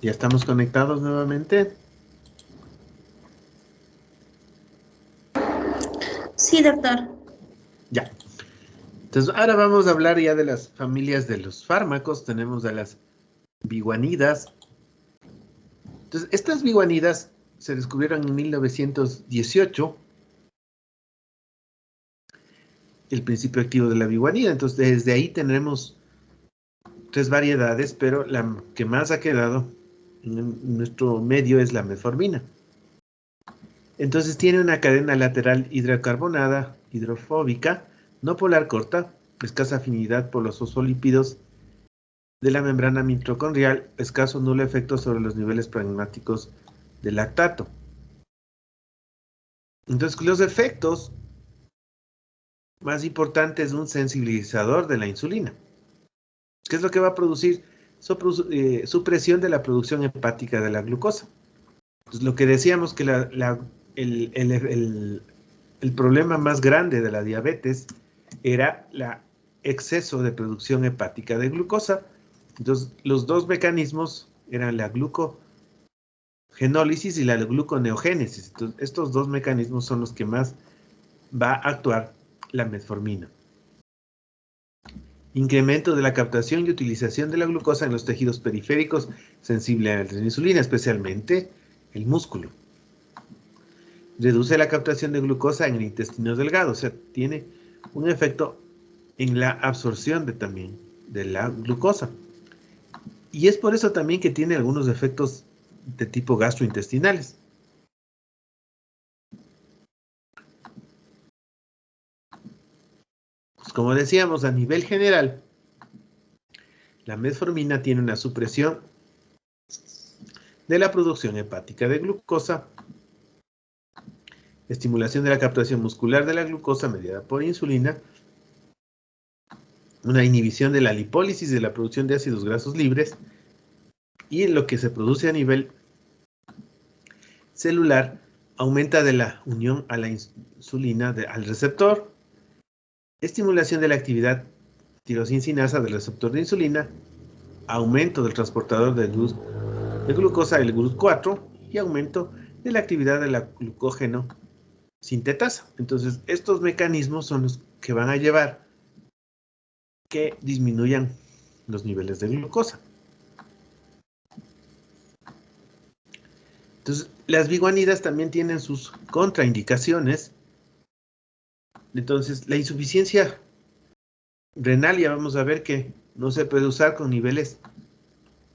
¿Ya estamos conectados nuevamente? Sí, doctor. Ya. Entonces, ahora vamos a hablar ya de las familias de los fármacos. Tenemos a las biguanidas. Entonces, estas biguanidas se descubrieron en 1918, el principio activo de la biguanida. Entonces, desde ahí tenemos 3 variedades, pero la que más ha quedado en nuestro medio es la metformina. Entonces, tiene una cadena lateral hidrocarbonada, hidrofóbica, no polar corta, escasa afinidad por los fosfolípidos de la membrana mitocondrial, escaso o nulo efecto sobre los niveles plasmáticos del lactato. Entonces, los efectos más importantes de un sensibilizador de la insulina. ¿Qué es lo que va a producir? Supresión de la producción hepática de la glucosa. Entonces, lo que decíamos que el problema más grande de la diabetes era el exceso de producción hepática de glucosa. Entonces, los dos mecanismos eran la glucogenólisis y la gluconeogénesis. Entonces, estos dos mecanismos son los que más va a actuar la metformina. Incremento de la captación y utilización de la glucosa en los tejidos periféricos sensibles a la insulina, especialmente el músculo. Reduce la captación de glucosa en el intestino delgado, o sea, tiene un efecto en la absorción también de la glucosa. Y es por eso también que tiene algunos efectos de tipo gastrointestinales. Pues como decíamos, a nivel general, la metformina tiene una supresión de la producción hepática de glucosa, estimulación de la captación muscular de la glucosa mediada por insulina, una inhibición de la lipólisis de la producción de ácidos grasos libres y lo que se produce a nivel celular aumenta de la unión a la insulina al receptor, estimulación de la actividad tirosincinasa del receptor de insulina, aumento del transportador de glucosa, el GLUT4, y aumento de la actividad de la glucógeno sintetasa. Entonces, estos mecanismos son los que van a llevar que disminuyan los niveles de glucosa. Entonces, las biguanidas también tienen sus contraindicaciones. Entonces, la insuficiencia renal ya vamos a ver que no se puede usar con niveles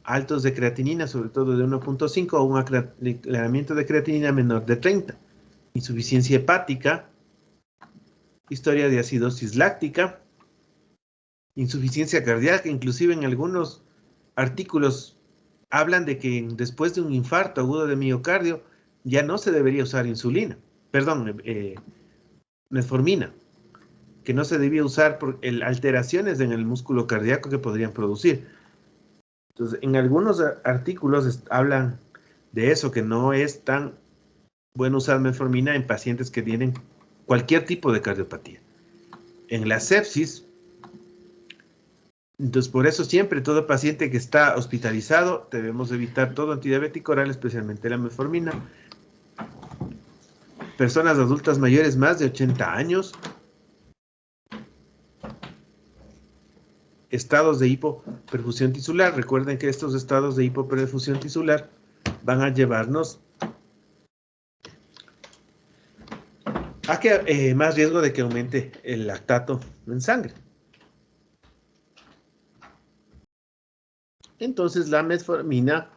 altos de creatinina, sobre todo de 1.5 o un aclaramiento de creatinina menor de 30. Insuficiencia hepática, historia de acidosis láctica, insuficiencia cardíaca, inclusive en algunos artículos hablan de que después de un infarto agudo de miocardio ya no se debería usar metformina, que no se debía usar por alteraciones en el músculo cardíaco que podrían producir. Entonces, en algunos artículos hablan de eso, que no es tan bueno usar metformina en pacientes que tienen cualquier tipo de cardiopatía. En la sepsis, entonces por eso siempre todo paciente que está hospitalizado debemos evitar todo antidiabético oral, especialmente la metformina. Personas adultas mayores más de 80 años. Estados de hipoperfusión tisular. Recuerden que estos estados de hipoperfusión tisular van a llevarnos a que más riesgo de que aumente el lactato en sangre. Entonces, la metformina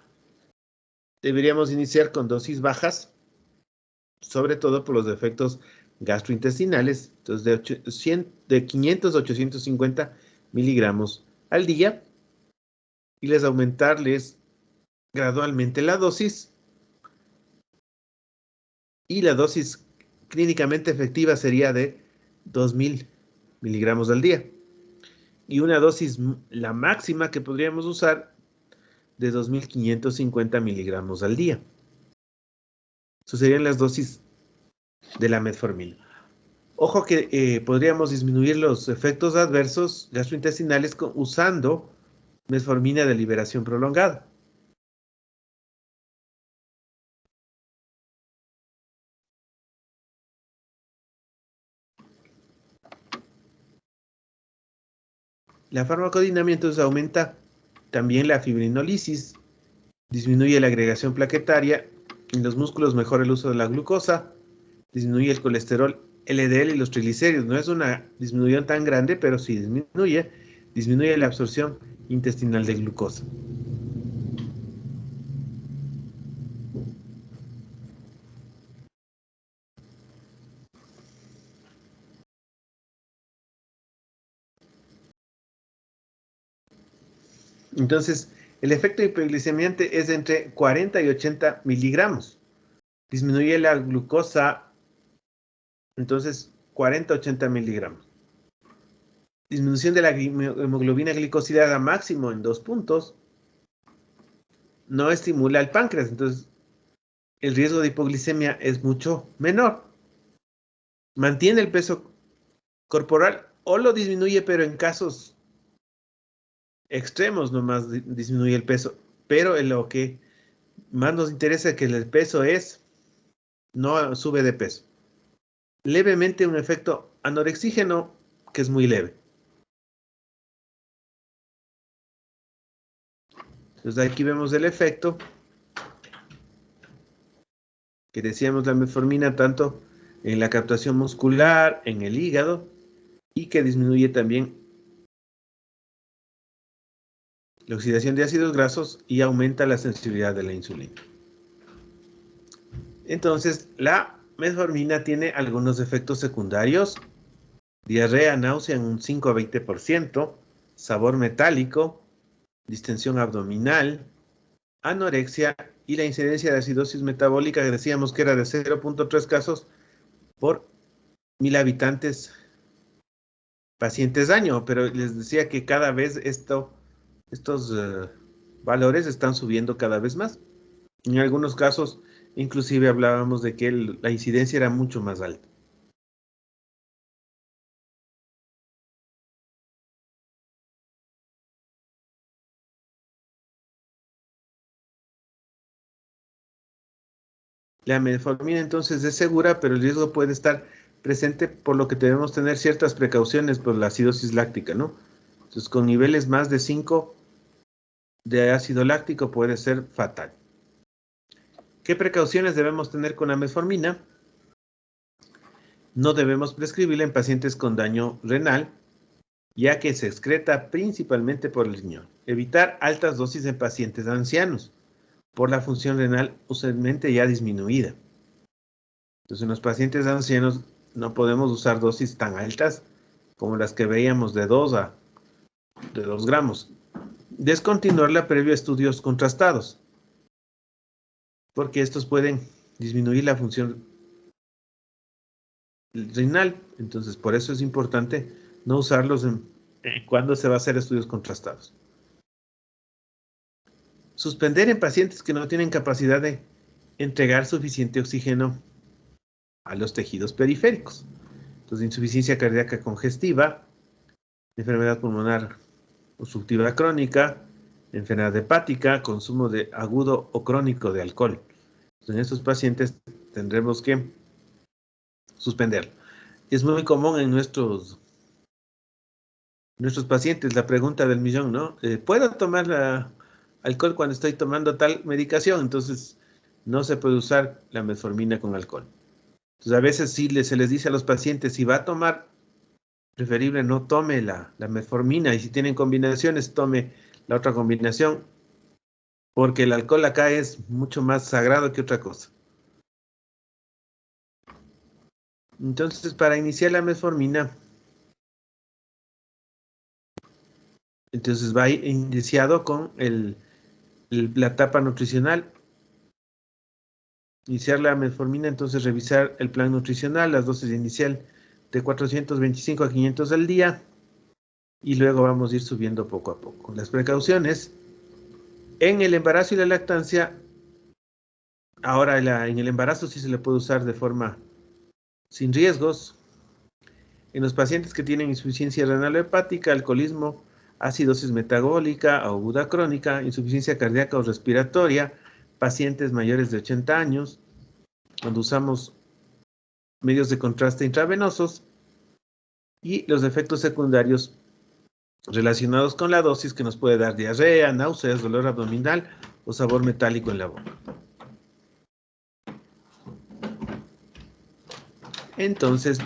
deberíamos iniciar con dosis bajas, sobre todo por los efectos gastrointestinales, entonces de 500 a 850 miligramos al día, y les aumentarles gradualmente la dosis, y la dosis clínicamente efectiva sería de 2000 miligramos al día, y una dosis, la máxima que podríamos usar, de 2550 miligramos al día. Esas serían las dosis de la metformina. Ojo que podríamos disminuir los efectos adversos gastrointestinales usando metformina de liberación prolongada. La farmacodinámica entonces aumenta también la fibrinólisis, disminuye la agregación plaquetaria, en los músculos mejora el uso de la glucosa, disminuye el colesterol LDL y los triglicéridos. No es una disminución tan grande, pero sí disminuye la absorción intestinal de glucosa. Entonces, el efecto hipoglicemiante es de entre 40 y 80 miligramos. Disminuye la glucosa, entonces 40 a 80 miligramos. Disminución de la hemoglobina glicosilada máximo en 2 puntos. No estimula el páncreas, entonces el riesgo de hipoglicemia es mucho menor. Mantiene el peso corporal o lo disminuye, pero en casos extremos nomás disminuye el peso. Pero en lo que más nos interesa es que el peso no sube de peso. Levemente un efecto anorexígeno que es muy leve. Entonces aquí vemos el efecto que decíamos la metformina tanto en la captación muscular, en el hígado, y que disminuye también la oxidación de ácidos grasos y aumenta la sensibilidad de la insulina. Entonces, la metformina tiene algunos efectos secundarios: diarrea, náusea en un 5 a 20%, sabor metálico, distensión abdominal, anorexia y la incidencia de acidosis metabólica, que decíamos que era de 0.3 casos por 1000 habitantes pacientes año, pero les decía que cada vez estos valores están subiendo cada vez más. En algunos casos, inclusive hablábamos de que la incidencia era mucho más alta. La metformina entonces es segura, pero el riesgo puede estar presente, por lo que debemos tener ciertas precauciones por la acidosis láctica, ¿no? Entonces, con niveles más de 5 de ácido láctico puede ser fatal. ¿Qué precauciones debemos tener con la metformina? No debemos prescribirla en pacientes con daño renal, ya que se excreta principalmente por el riñón. Evitar altas dosis en pacientes ancianos, por la función renal usualmente ya disminuida. Entonces, en los pacientes ancianos no podemos usar dosis tan altas como las que veíamos de 2 gramos. Descontinuarla previo a estudios contrastados, porque estos pueden disminuir la función renal. Entonces, por eso es importante no usarlos cuando se va a hacer estudios contrastados. Suspender en pacientes que no tienen capacidad de entregar suficiente oxígeno a los tejidos periféricos. Entonces, insuficiencia cardíaca congestiva, enfermedad pulmonar obstructiva crónica, enfermedad hepática, consumo de agudo o crónico de alcohol. Entonces, en estos pacientes tendremos que suspenderlo. Es muy común en nuestros pacientes la pregunta del millón, ¿no? ¿Puedo tomar alcohol cuando estoy tomando tal medicación? Entonces, no se puede usar la metformina con alcohol. Entonces, a veces sí se les dice a los pacientes, si va a tomar, preferible no tome la metformina, y si tienen combinaciones, tome la otra combinación, porque el alcohol acá es mucho más sagrado que otra cosa. Entonces, para iniciar la metformina, entonces va iniciado con la etapa nutricional. Iniciar la metformina, entonces revisar el plan nutricional, las dosis inicial de 425 a 500 al día, y luego vamos a ir subiendo poco a poco. Las precauciones en el embarazo y la lactancia. Ahora, en el embarazo sí se le puede usar de forma sin riesgos. En los pacientes que tienen insuficiencia renal o hepática, alcoholismo, acidosis metabólica aguda crónica, insuficiencia cardíaca o respiratoria, pacientes mayores de 80 años, cuando usamos medios de contraste intravenosos, y los efectos secundarios relacionados con la dosis que nos puede dar diarrea, náuseas, dolor abdominal o sabor metálico en la boca. Entonces,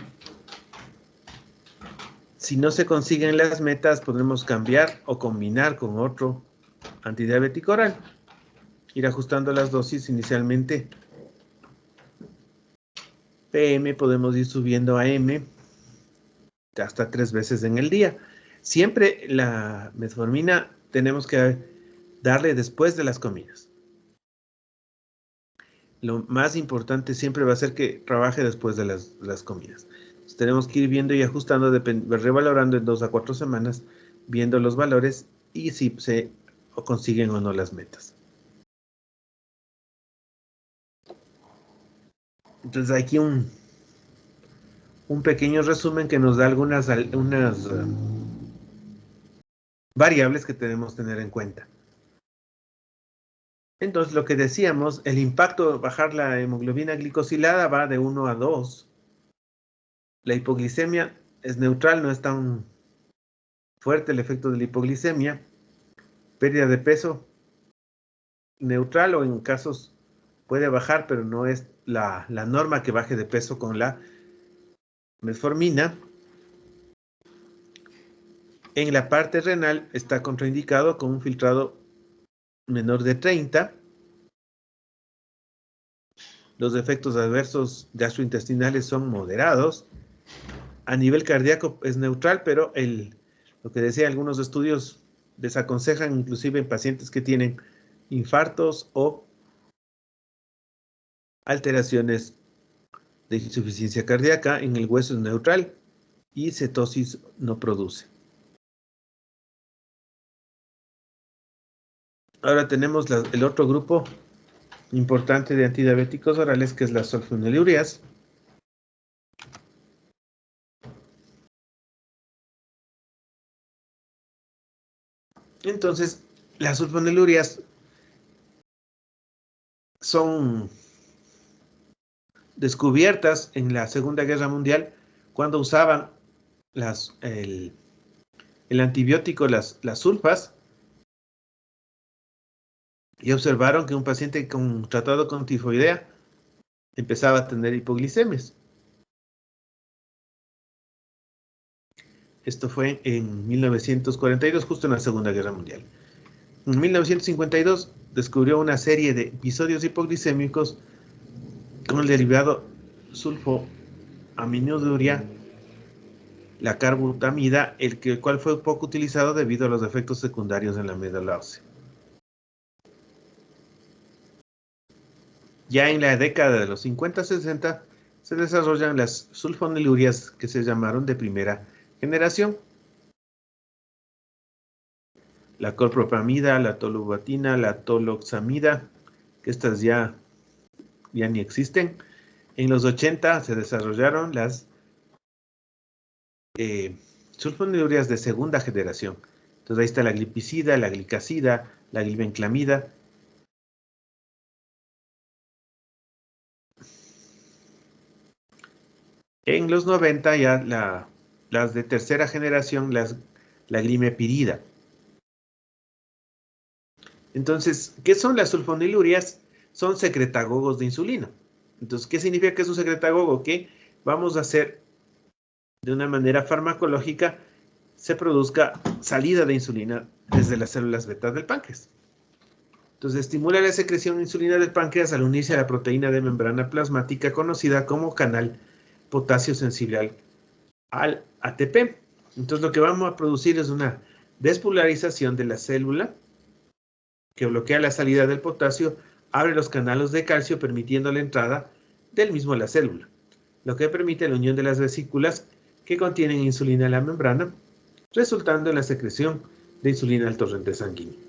si no se consiguen las metas, podremos cambiar o combinar con otro antidiabético oral. Ir ajustando las dosis inicialmente. PM podemos ir subiendo a M hasta 3 veces en el día. Siempre la metformina tenemos que darle después de las comidas. Lo más importante siempre va a ser que trabaje después de las comidas. Entonces, tenemos que ir viendo y ajustando, revalorando en 2 a 4 semanas, viendo los valores y si se consiguen o no las metas. Entonces aquí un pequeño resumen que nos da unas variables que tenemos que tener en cuenta. Entonces, lo que decíamos, el impacto de bajar la hemoglobina glicosilada va de 1 a 2. La hipoglicemia es neutral, no es tan fuerte el efecto de la hipoglicemia. Pérdida de peso, neutral o en casos puede bajar, pero no es la norma que baje de peso con la metformina. En la parte renal está contraindicado con un filtrado menor de 30. Los efectos adversos gastrointestinales son moderados. A nivel cardíaco es neutral, pero lo que decía, algunos estudios desaconsejan inclusive en pacientes que tienen infartos o alteraciones de insuficiencia cardíaca. En el hueso es neutral y cetosis no produce. Ahora tenemos el otro grupo importante de antidiabéticos orales, que es las sulfonilureas. Entonces, las sulfonilureas son descubiertas en la Segunda Guerra Mundial cuando usaban el antibiótico, las sulfas, y observaron que un paciente tratado con tifoidea empezaba a tener hipoglicemias. Esto fue en 1942, justo en la Segunda Guerra Mundial. En 1952 descubrió una serie de episodios hipoglicémicos con el derivado sulfoaminuria, la carbutamida, el cual fue poco utilizado debido a los efectos secundarios en la médula ósea. Ya en la década de los 50-60 se desarrollan las sulfonilurias que se llamaron de primera generación. La clorpropamida, la tolubatina, la toloxamida, que estas ya ni existen. En los 80 se desarrollaron las sulfonilurias de segunda generación. Entonces ahí está la glipizida, la glicacida, la glibenclamida. En los 90 ya las de tercera generación, la glimepirida. Entonces, ¿qué son las sulfonilurias? Son secretagogos de insulina. Entonces, ¿qué significa que es un secretagogo? Que vamos a hacer de una manera farmacológica se produzca salida de insulina desde las células beta del páncreas. Entonces, estimula la secreción de insulina del páncreas al unirse a la proteína de membrana plasmática conocida como canal potasio sensible al ATP. Entonces, lo que vamos a producir es una despolarización de la célula que bloquea la salida del potasio, abre los canales de calcio permitiendo la entrada del mismo a la célula, lo que permite la unión de las vesículas que contienen insulina en la membrana, resultando en la secreción de insulina al torrente sanguíneo.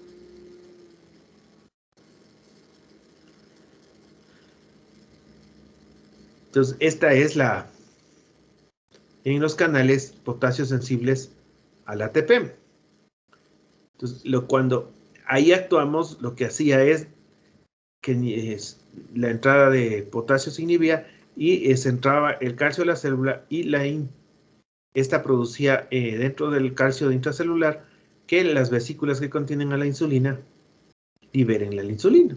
Entonces, esta es en los canales potasio sensibles al ATP. Entonces, cuando ahí actuamos, lo que hacía es que la entrada de potasio se inhibía y se entraba el calcio a la célula y la esta producía dentro del calcio intracelular que las vesículas que contienen a la insulina liberen la insulina.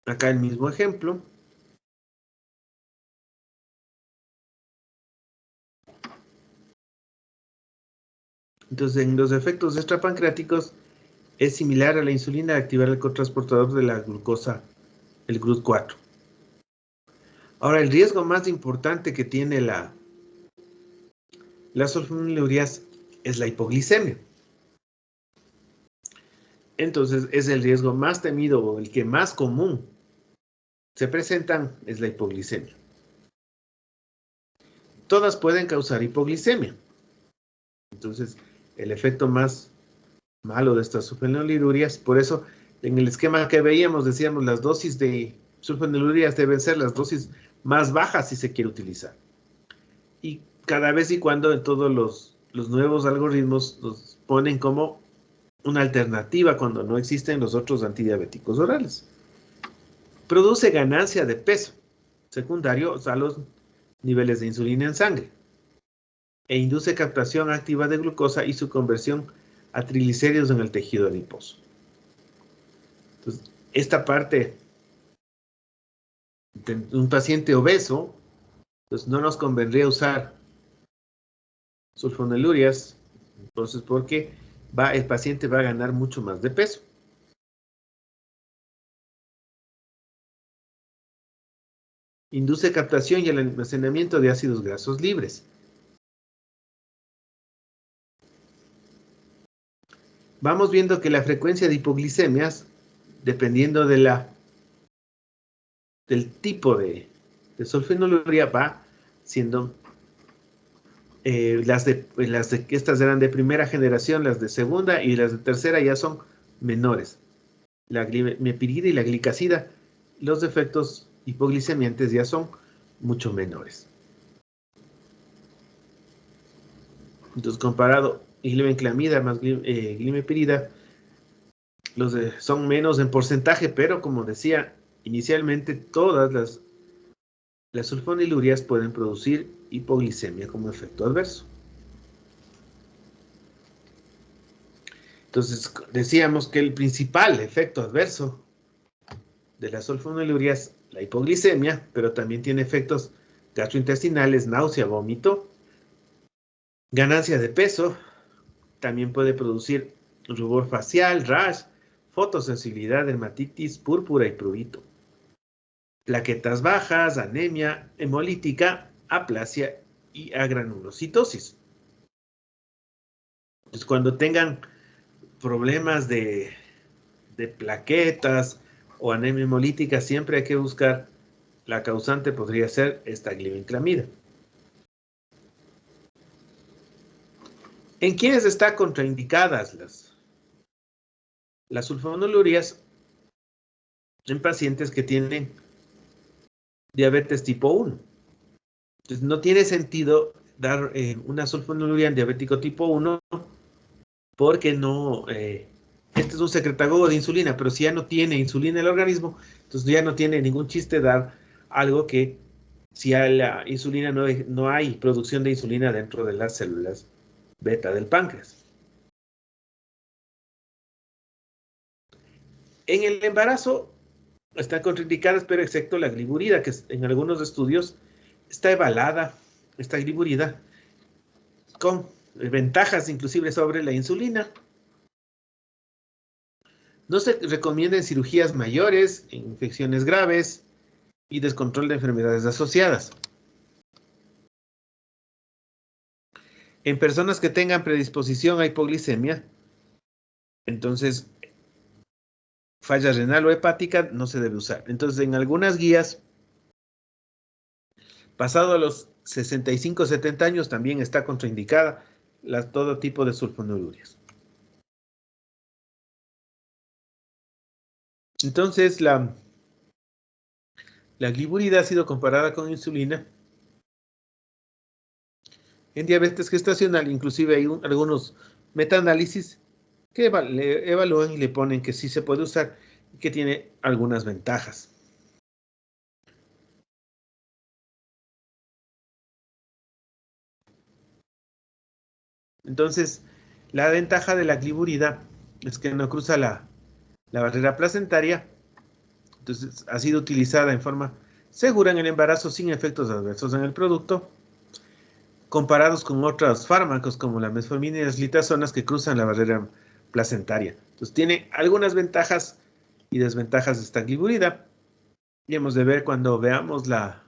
Acá el mismo ejemplo. Entonces, en los efectos extrapancreáticos es similar a la insulina activar el cotransportador de la glucosa, el GLUT4. Ahora, el riesgo más importante que tiene las sulfonilureas es la hipoglicemia. Entonces, es el riesgo más temido o el que más común se presentan es la hipoglicemia. Todas pueden causar hipoglicemia. Entonces, el efecto más malo de estas sulfonilureas, por eso en el esquema que veíamos decíamos las dosis de sulfonilureas deben ser las dosis más bajas si se quiere utilizar. Y cada vez y cuando en todos los nuevos algoritmos nos ponen como una alternativa cuando no existen los otros antidiabéticos orales. Produce ganancia de peso secundario a los niveles de insulina en sangre e induce captación activa de glucosa y su conversión a triglicéridos en el tejido adiposo. Entonces, esta parte de un paciente obeso, pues no nos convendría usar sulfonilureas, entonces porque el paciente va a ganar mucho más de peso. Induce captación y el almacenamiento de ácidos grasos libres. Vamos viendo que la frecuencia de hipoglicemias, dependiendo del tipo de sulfonilurea, va siendo estas eran de primera generación, las de segunda y las de tercera ya son menores. La glimepirida y la glicazida, los efectos hipoglicemiantes ya son mucho menores. Entonces, comparado glibenclamida más glimepirida, son menos en porcentaje, pero como decía inicialmente, todas las sulfonilureas pueden producir hipoglicemia como efecto adverso. Entonces, decíamos que el principal efecto adverso de las sulfonilureas es la hipoglicemia, pero también tiene efectos gastrointestinales, náusea, vómito, ganancia de peso, también puede producir rubor facial, rash, fotosensibilidad, dermatitis, púrpura y prurito, plaquetas bajas, anemia hemolítica, aplasia y agranulocitosis. Entonces, cuando tengan problemas de plaquetas o anemia hemolítica, siempre hay que buscar la causante, podría ser esta glibenclamida. ¿En quiénes están contraindicadas las sulfonilureas? En pacientes que tienen diabetes tipo 1. Entonces, no tiene sentido dar una sulfonilurea en diabético tipo 1 porque no, este es un secretagogo de insulina, pero si ya no tiene insulina en el organismo, entonces ya no tiene ningún chiste dar algo que si a la insulina no hay producción de insulina dentro de las células beta del páncreas. En el embarazo están contraindicadas, pero excepto la gliburida, que en algunos estudios está evaluada, esta gliburida, con ventajas inclusive sobre la insulina. No se recomiendan cirugías mayores, infecciones graves y descontrol de enfermedades asociadas. En personas que tengan predisposición a hipoglicemia, entonces falla renal o hepática no se debe usar. Entonces, en algunas guías, pasado a los 65 o 70 años, también está contraindicada todo tipo de sulfonilureas. Entonces, la gliburida ha sido comparada con insulina en diabetes gestacional. Inclusive hay algunos metaanálisis que evalúan y le ponen que sí se puede usar y que tiene algunas ventajas. Entonces, la ventaja de la gliburida es que no cruza la barrera placentaria. Entonces, ha sido utilizada en forma segura en el embarazo sin efectos adversos en el producto, comparados con otros fármacos como la metformina y las litazonas que cruzan la barrera placentaria. Entonces, tiene algunas ventajas y desventajas de esta gliburida. Y hemos de ver cuando veamos la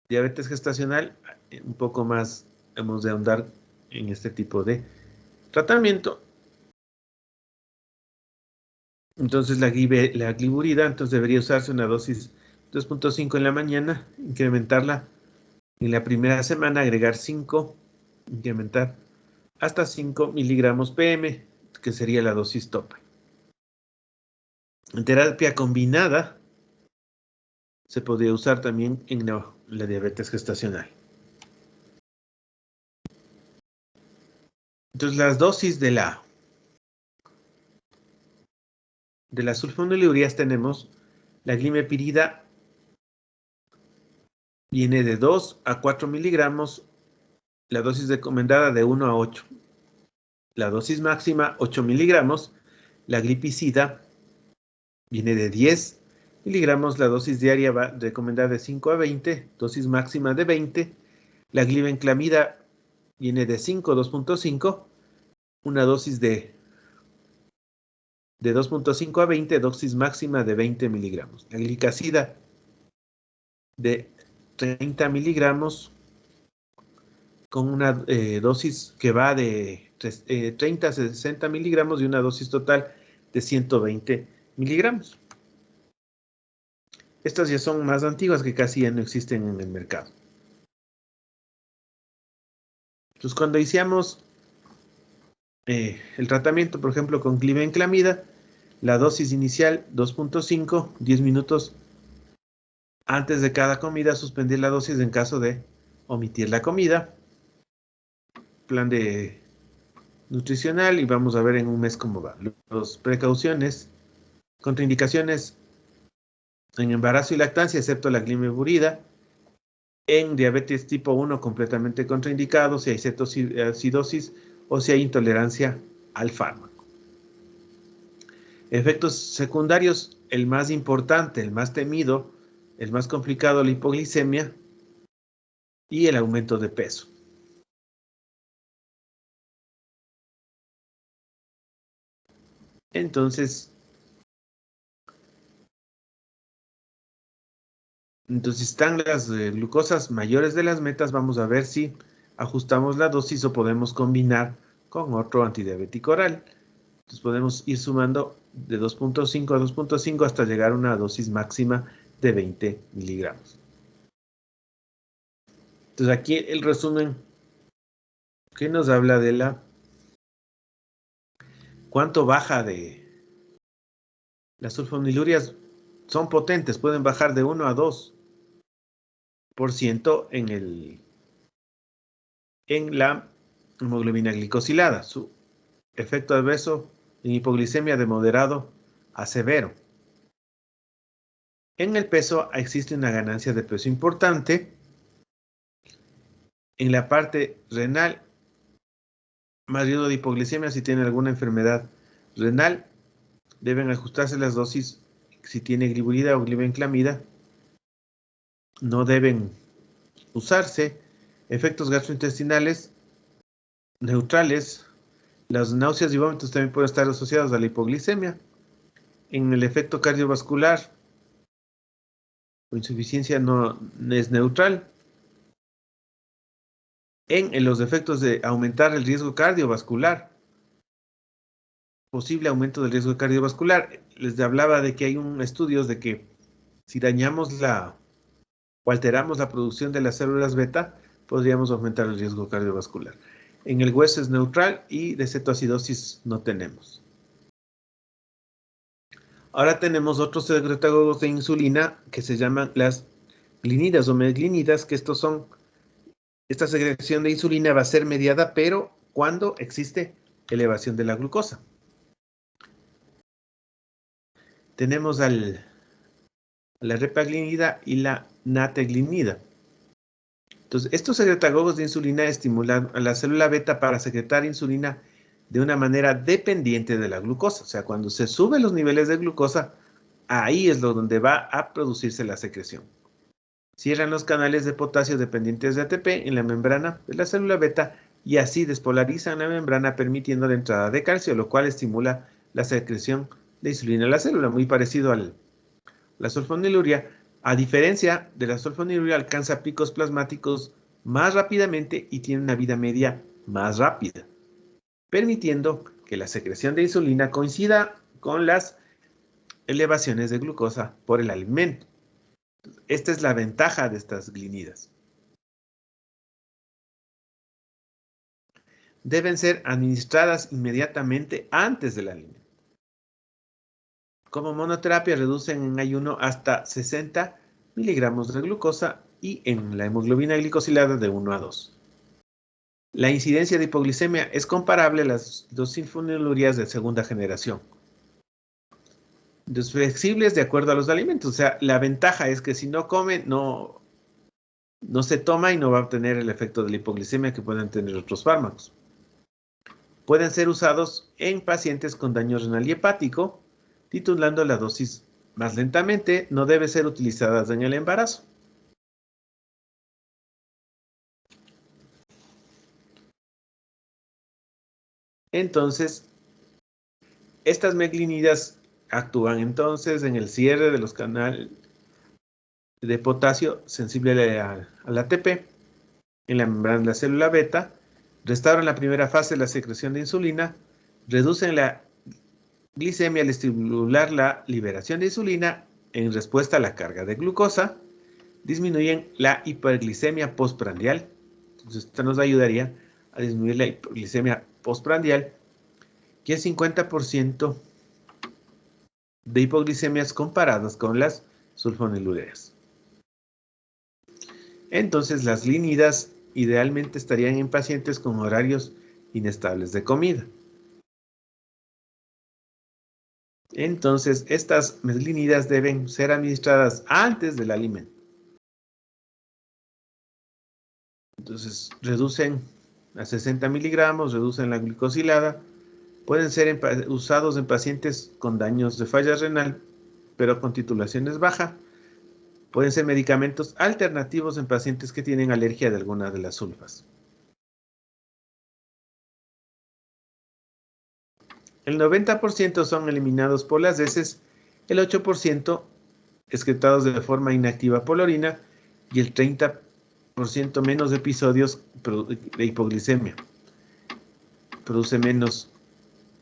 diabetes gestacional, un poco más hemos de ahondar en este tipo de tratamiento. Entonces la gliburida entonces debería usarse una dosis 2.5 en la mañana, incrementarla en la primera semana, agregar 5, incrementar hasta 5 miligramos PM, que sería la dosis tope. En terapia combinada se podría usar también en la diabetes gestacional. Entonces las dosis de las sulfonilureas tenemos la glimepirida, viene de 2 a 4 miligramos, la dosis recomendada de 1 a 8. La dosis máxima 8 miligramos, la glipizida viene de 10 miligramos, la dosis diaria recomendada de 5 a 20, dosis máxima de 20, la glibenclamida viene de 5 a 2.5, una dosis de 2.5 a 20, dosis máxima de 20 miligramos. La glicazida de 30 miligramos con una dosis que va de 30 a 60 miligramos y una dosis total de 120 miligramos. Estas ya son más antiguas que casi ya no existen en el mercado. Entonces, cuando iniciamos el tratamiento, por ejemplo, con glibenclamida, la dosis inicial 2.5, 10 minutos antes de cada comida, suspender la dosis en caso de omitir la comida. Plan de nutricional y vamos a ver en un mes cómo va. Las precauciones, contraindicaciones en embarazo y lactancia, excepto la glibenclamida. En diabetes tipo 1 completamente contraindicado, si hay cetoacidosis o si hay intolerancia al fármaco. Efectos secundarios, el más importante, el más temido, el más complicado, la hipoglicemia y el aumento de peso. Entonces están las glucosas mayores de las metas, vamos a ver si ajustamos la dosis o podemos combinar con otro antidiabético oral. Entonces podemos ir sumando de 2.5 a 2.5 hasta llegar a una dosis máxima de 20 miligramos. Entonces aquí el resumen que nos habla de cuánto baja de las sulfonilurias. Son potentes, pueden bajar de 1 a 2% en la hemoglobina glicosilada. Su efecto adverso en hipoglicemia de moderado a severo. En el peso existe una ganancia de peso importante. En la parte renal, más riesgo de hipoglicemia si tiene alguna enfermedad renal. Deben ajustarse las dosis si tiene gliburida o glibenclamida. No deben usarse. Efectos gastrointestinales neutrales. Las náuseas y vómitos también pueden estar asociados a la hipoglicemia. En el efecto cardiovascular o insuficiencia no es neutral. En los efectos de aumentar el riesgo cardiovascular, posible aumento del riesgo cardiovascular. Les hablaba de que hay estudios de que si dañamos o alteramos la producción de las células beta, podríamos aumentar el riesgo cardiovascular. En el hueso es neutral y de cetoacidosis no tenemos. Ahora tenemos otros secretagogos de insulina que se llaman las glinidas o meglinidas, que esta secreción de insulina va a ser mediada, pero cuando existe elevación de la glucosa. Tenemos la repaglinida y la nateglinida. Entonces, estos secretagogos de insulina estimulan a la célula beta para secretar insulina de una manera dependiente de la glucosa. O sea, cuando se suben los niveles de glucosa, ahí es donde va a producirse la secreción. Cierran los canales de potasio dependientes de ATP en la membrana de la célula beta y así despolarizan la membrana permitiendo la entrada de calcio, lo cual estimula la secreción de insulina en la célula, muy parecido a la sulfonilurea. A diferencia de la sulfonilurea, alcanza picos plasmáticos más rápidamente y tiene una vida media más rápida, permitiendo que la secreción de insulina coincida con las elevaciones de glucosa por el alimento. Esta es la ventaja de estas glinidas. Deben ser administradas inmediatamente antes del alimento. Como monoterapia reducen en ayuno hasta 60 miligramos de glucosa y en la hemoglobina glicosilada de 1 a 2. La incidencia de hipoglicemia es comparable a las dos sulfonilureas de segunda generación. Los flexibles de acuerdo a los alimentos. O sea, la ventaja es que si no come, no se toma y no va a obtener el efecto de la hipoglicemia que pueden tener otros fármacos. Pueden ser usados en pacientes con daño renal y hepático, titulando la dosis más lentamente, no debe ser utilizadas en el embarazo. Entonces, estas meglinidas actúan entonces en el cierre de los canales de potasio sensible al ATP en la membrana de la célula beta, restauran la primera fase de la secreción de insulina, reducen la glicemia al estimular la liberación de insulina en respuesta a la carga de glucosa, disminuyen la hiperglicemia postprandial. Entonces, esto nos ayudaría a disminuir la hiperglicemia postprandial, que es 50% de hipoglicemias comparadas con las sulfonilureas. Entonces, las glinidas idealmente estarían en pacientes con horarios inestables de comida. Entonces, estas glinidas deben ser administradas antes del alimento. Entonces, reducen a 60 miligramos, reducen la glicosilada. Pueden ser usados en pacientes con daños de falla renal, pero con titulaciones bajas. Pueden ser medicamentos alternativos en pacientes que tienen alergia de alguna de las sulfas. El 90% son eliminados por las heces, el 8% excretados de forma inactiva por la orina y el 30% menos episodios de hipoglicemia. Produce menos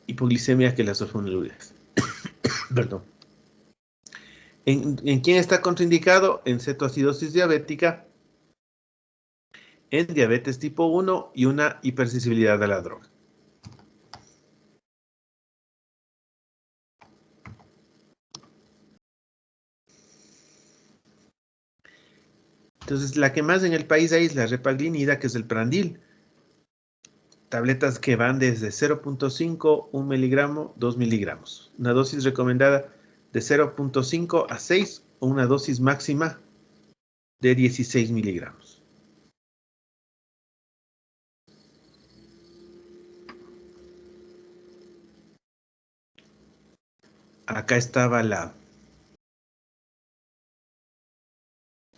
hipoglicemia que las sulfonilureas. Perdón. ¿En quién está contraindicado? En cetoacidosis diabética, en diabetes tipo 1 y una hipersensibilidad a la droga. Entonces, la que más en el país hay es la repaglinida, que es el Prandil. Tabletas que van desde 0.5, 1 miligramo, 2 miligramos. Una dosis recomendada de 0.5 a 6 o una dosis máxima de 16 miligramos. Acá estaba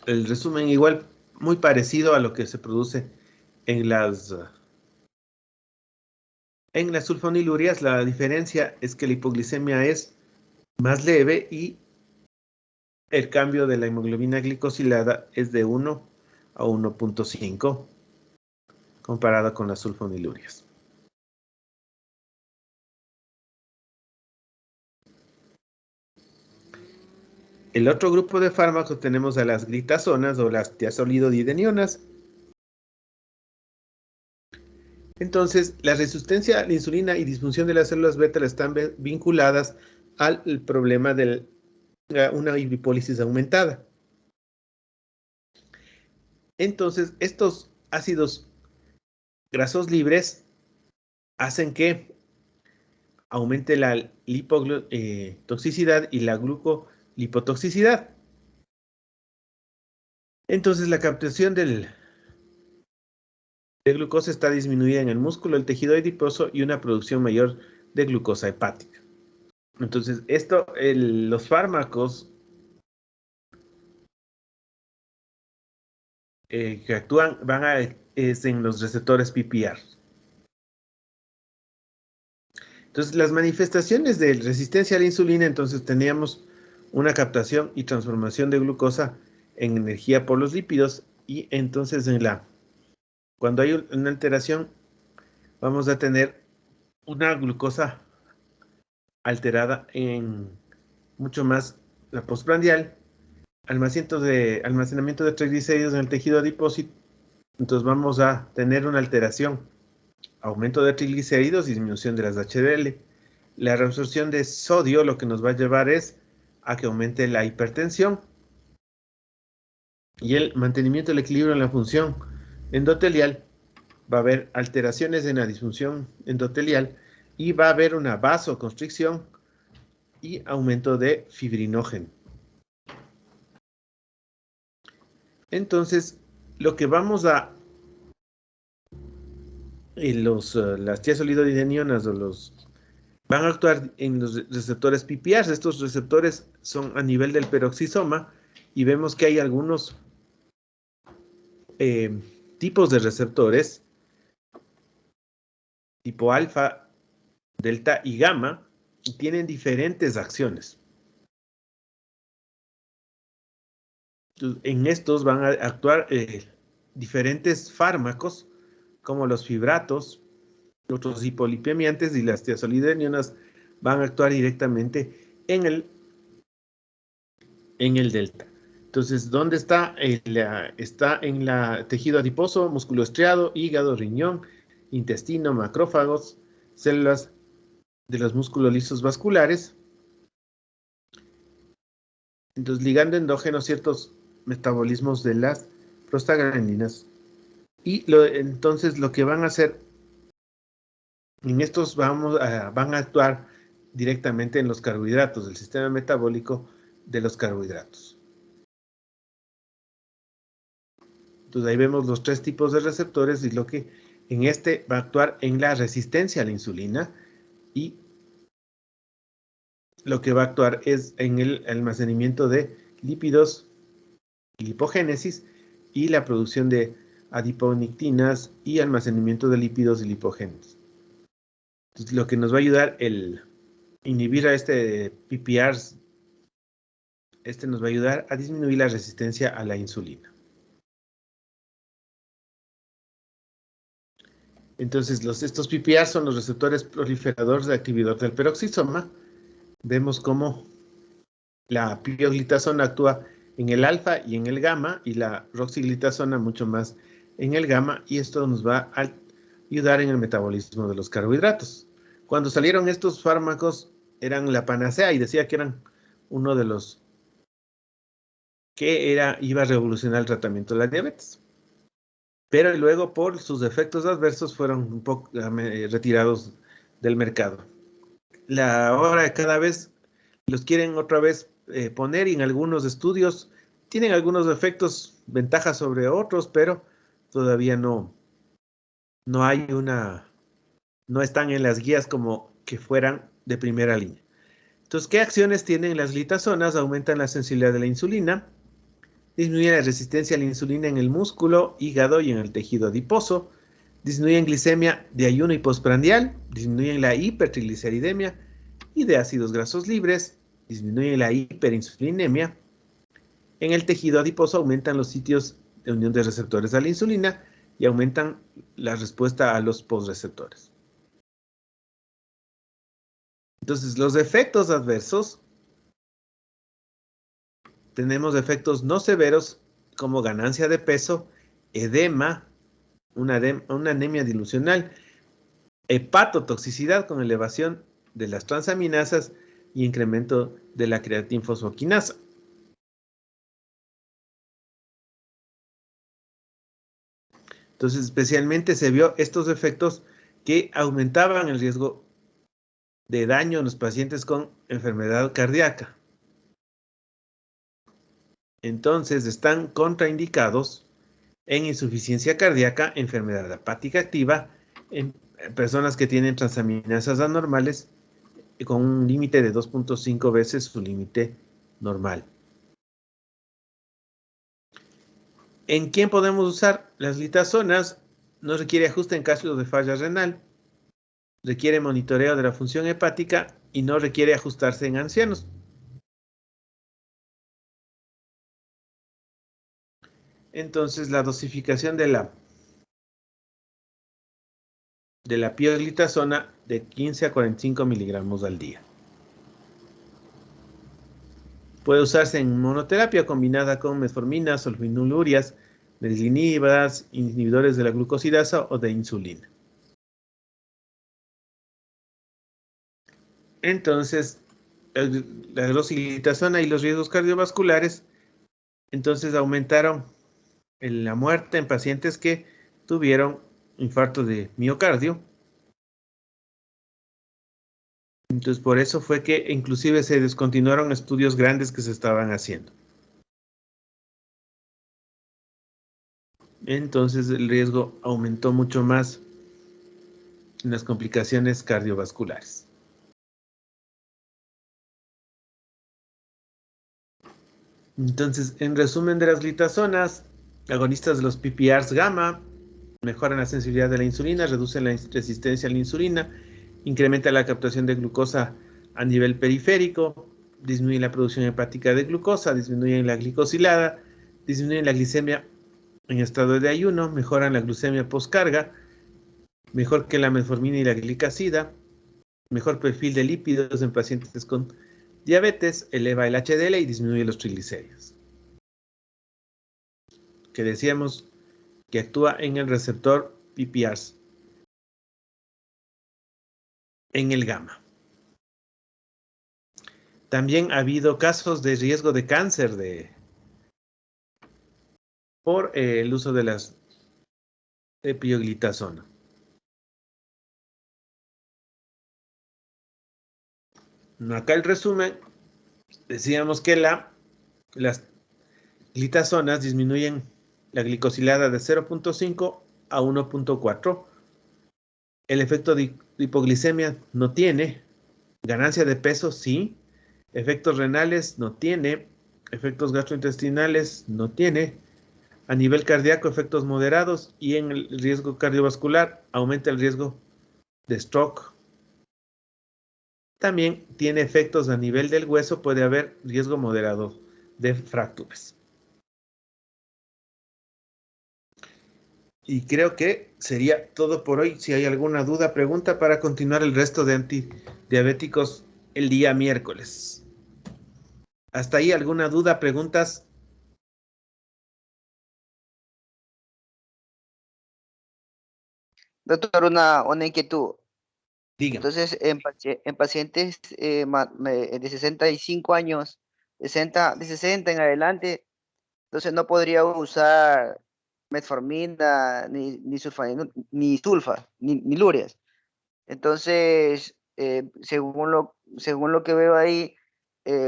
el resumen, igual muy parecido a lo que se produce en las sulfonilureas. La diferencia es que la hipoglicemia es más leve y el cambio de la hemoglobina glicosilada es de 1 a 1.5 comparado con las sulfonilureas. El otro grupo de fármacos tenemos a las glitazonas o las tiazolidodidinionas. Entonces, la resistencia a la insulina y disfunción de las células beta están vinculadas al problema de una lipólisis aumentada. Entonces, estos ácidos grasos libres hacen que aumente la lipotoxicidad y la glucolipotoxicidad. Entonces, la captación del de glucosa está disminuida en el músculo, el tejido adiposo y una producción mayor de glucosa hepática. Entonces, los fármacos que actúan es en los receptores PPR. Entonces, las manifestaciones de resistencia a la insulina, entonces teníamos una captación y transformación de glucosa en energía por los lípidos, y entonces cuando hay una alteración, vamos a tener una glucosa alterada en mucho más la postprandial, almacenamiento de triglicéridos en el tejido adiposo. Entonces vamos a tener una alteración, aumento de triglicéridos, disminución de las HDL. La reabsorción de sodio lo que nos va a llevar es a que aumente la hipertensión y el mantenimiento del equilibrio en la función endotelial. Va a haber alteraciones en la disfunción endotelial y va a haber una vasoconstricción y aumento de fibrinógeno. Entonces, lo que vamos a las tiazolidinedionas van a actuar en los receptores PPR. Estos receptores son a nivel del peroxisoma y vemos que hay algunos tipos de receptores tipo alfa, delta y gamma, y tienen diferentes acciones. Entonces, en estos van a actuar diferentes fármacos como los fibratos, otros hipolipemiantes, y las tiazolidinedionas van a actuar directamente en el delta. Entonces, ¿dónde está? Está en el tejido adiposo, músculo estriado, hígado, riñón, intestino, macrófagos, células de los músculos lisos vasculares. Entonces, ligando endógeno ciertos metabolismos de las prostaglandinas. Y entonces lo que van a hacer en estos van a actuar directamente en los carbohidratos, del sistema metabólico de los carbohidratos. Entonces ahí vemos los tres tipos de receptores y lo que en este va a actuar en la resistencia a la insulina, y lo que va a actuar es en el almacenamiento de lípidos, lipogénesis, y la producción de adiponectinas y almacenamiento de lípidos y lipogénesis. Entonces, lo que nos va a ayudar el inhibir a este PPR, nos va a ayudar a disminuir la resistencia a la insulina. Entonces, estos PPR son los receptores proliferadores de actividad del peroxisoma. Vemos cómo la pioglitazona actúa en el alfa y en el gamma, y la roxiglitazona mucho más en el gamma, y esto nos va a ayudar en el metabolismo de los carbohidratos. Cuando salieron estos fármacos, eran la panacea, y decía que eran uno de los que iba a revolucionar el tratamiento de la diabetes. Pero luego, por sus efectos adversos, fueron un poco retirados del mercado. Ahora cada vez los quieren otra vez poner, y en algunos estudios tienen algunos efectos, ventajas sobre otros, pero todavía no hay no están en las guías como que fueran de primera línea. Entonces, ¿qué acciones tienen las glitazonas? Aumentan la sensibilidad de la insulina, disminuyen la resistencia a la insulina en el músculo, hígado y en el tejido adiposo, disminuyen glicemia de ayuno y postprandial, disminuyen la hipertrigliceridemia y de ácidos grasos libres, disminuyen la hiperinsulinemia. En el tejido adiposo aumentan los sitios de unión de receptores a la insulina y aumentan la respuesta a los postreceptores. Entonces, los efectos adversos, tenemos efectos no severos como ganancia de peso, edema, una anemia dilucional, hepatotoxicidad con elevación de las transaminasas y incremento de la creatinfosfoquinasa. Entonces, especialmente se vio estos efectos que aumentaban el riesgo de daño en los pacientes con enfermedad cardíaca. Entonces, están contraindicados en insuficiencia cardíaca, enfermedad hepática activa, en personas que tienen transaminasas anormales con un límite de 2.5 veces su límite normal. ¿En quién podemos usar? Las litazonas no requiere ajuste en caso de falla renal, requiere monitoreo de la función hepática y no requiere ajustarse en ancianos. Entonces, la dosificación de la pioglitazona de 15 a 45 miligramos al día. Puede usarse en monoterapia combinada con metformina, sulfonilurias, deslinibas, inhibidores de la glucosidasa o de insulina. Entonces, la dosiglitazona y los riesgos cardiovasculares, entonces aumentaron la muerte en pacientes que tuvieron infarto de miocardio. Entonces, por eso fue que inclusive se descontinuaron estudios grandes que se estaban haciendo. Entonces, el riesgo aumentó mucho más en las complicaciones cardiovasculares. Entonces, en resumen de las glitazonas, agonistas de los PPARs gamma, mejoran la sensibilidad de la insulina, reducen la resistencia a la insulina, incrementa la captación de glucosa a nivel periférico, disminuye la producción hepática de glucosa, disminuyen la glicosilada, disminuyen la glicemia en estado de ayuno, mejoran la glucemia postcarga, mejor que la metformina y la glicazida, mejor perfil de lípidos en pacientes con diabetes, eleva el HDL y disminuye los triglicéridos. Que decíamos que actúa en el receptor PPARs, en el gamma. También ha habido casos de riesgo de cáncer por el uso de las pioglitazona. Acá el resumen, decíamos que las glitazonas disminuyen la glicosilada de 0.5 a 1.4. El efecto de hipoglicemia no tiene. Ganancia de peso, sí. Efectos renales, no tiene. Efectos gastrointestinales, no tiene. A nivel cardíaco, efectos moderados. Y en el riesgo cardiovascular, aumenta el riesgo de stroke. También tiene efectos a nivel del hueso, puede haber riesgo moderado de fracturas. Y creo que sería todo por hoy. Si hay alguna duda, pregunta para continuar el resto de antidiabéticos el día miércoles. ¿Hasta ahí alguna duda, preguntas? Doctor, una inquietud. Diga. Entonces, en pacientes de 65 años, de 60 en adelante, entonces no podría usar metformina, ni sulfa, ni lurias. Entonces, según lo que veo ahí,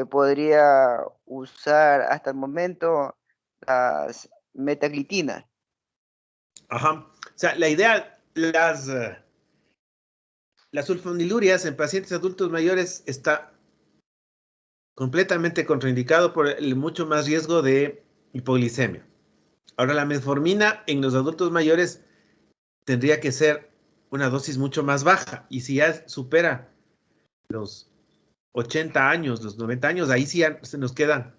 podría usar hasta el momento las metaglitinas. Ajá. O sea, la idea, las sulfonilurias en pacientes adultos mayores está completamente contraindicado por el mucho más riesgo de hipoglicemia. Ahora, la metformina en los adultos mayores tendría que ser una dosis mucho más baja. Y si ya supera los 80 años, los 90 años, ahí sí ya se nos quedan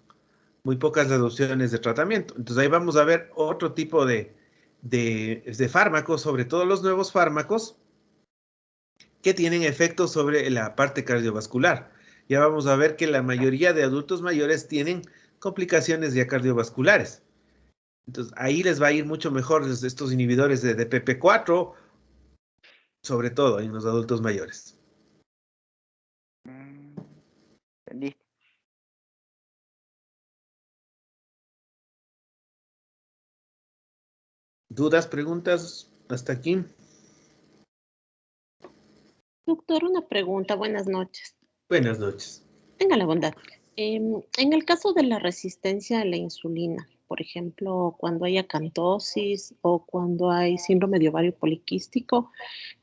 muy pocas reducciones de tratamiento. Entonces ahí vamos a ver otro tipo de fármacos, sobre todo los nuevos fármacos, que tienen efectos sobre la parte cardiovascular. Ya vamos a ver que la mayoría de adultos mayores tienen complicaciones ya cardiovasculares. Entonces ahí les va a ir mucho mejor estos inhibidores de DPP4, sobre todo en los adultos mayores. Listo. ¿Dudas, preguntas hasta aquí? Doctor, una pregunta. Buenas noches. Buenas noches. Tenga la bondad. En el caso de la resistencia a la insulina, por ejemplo, cuando hay acantosis o cuando hay síndrome de ovario poliquístico,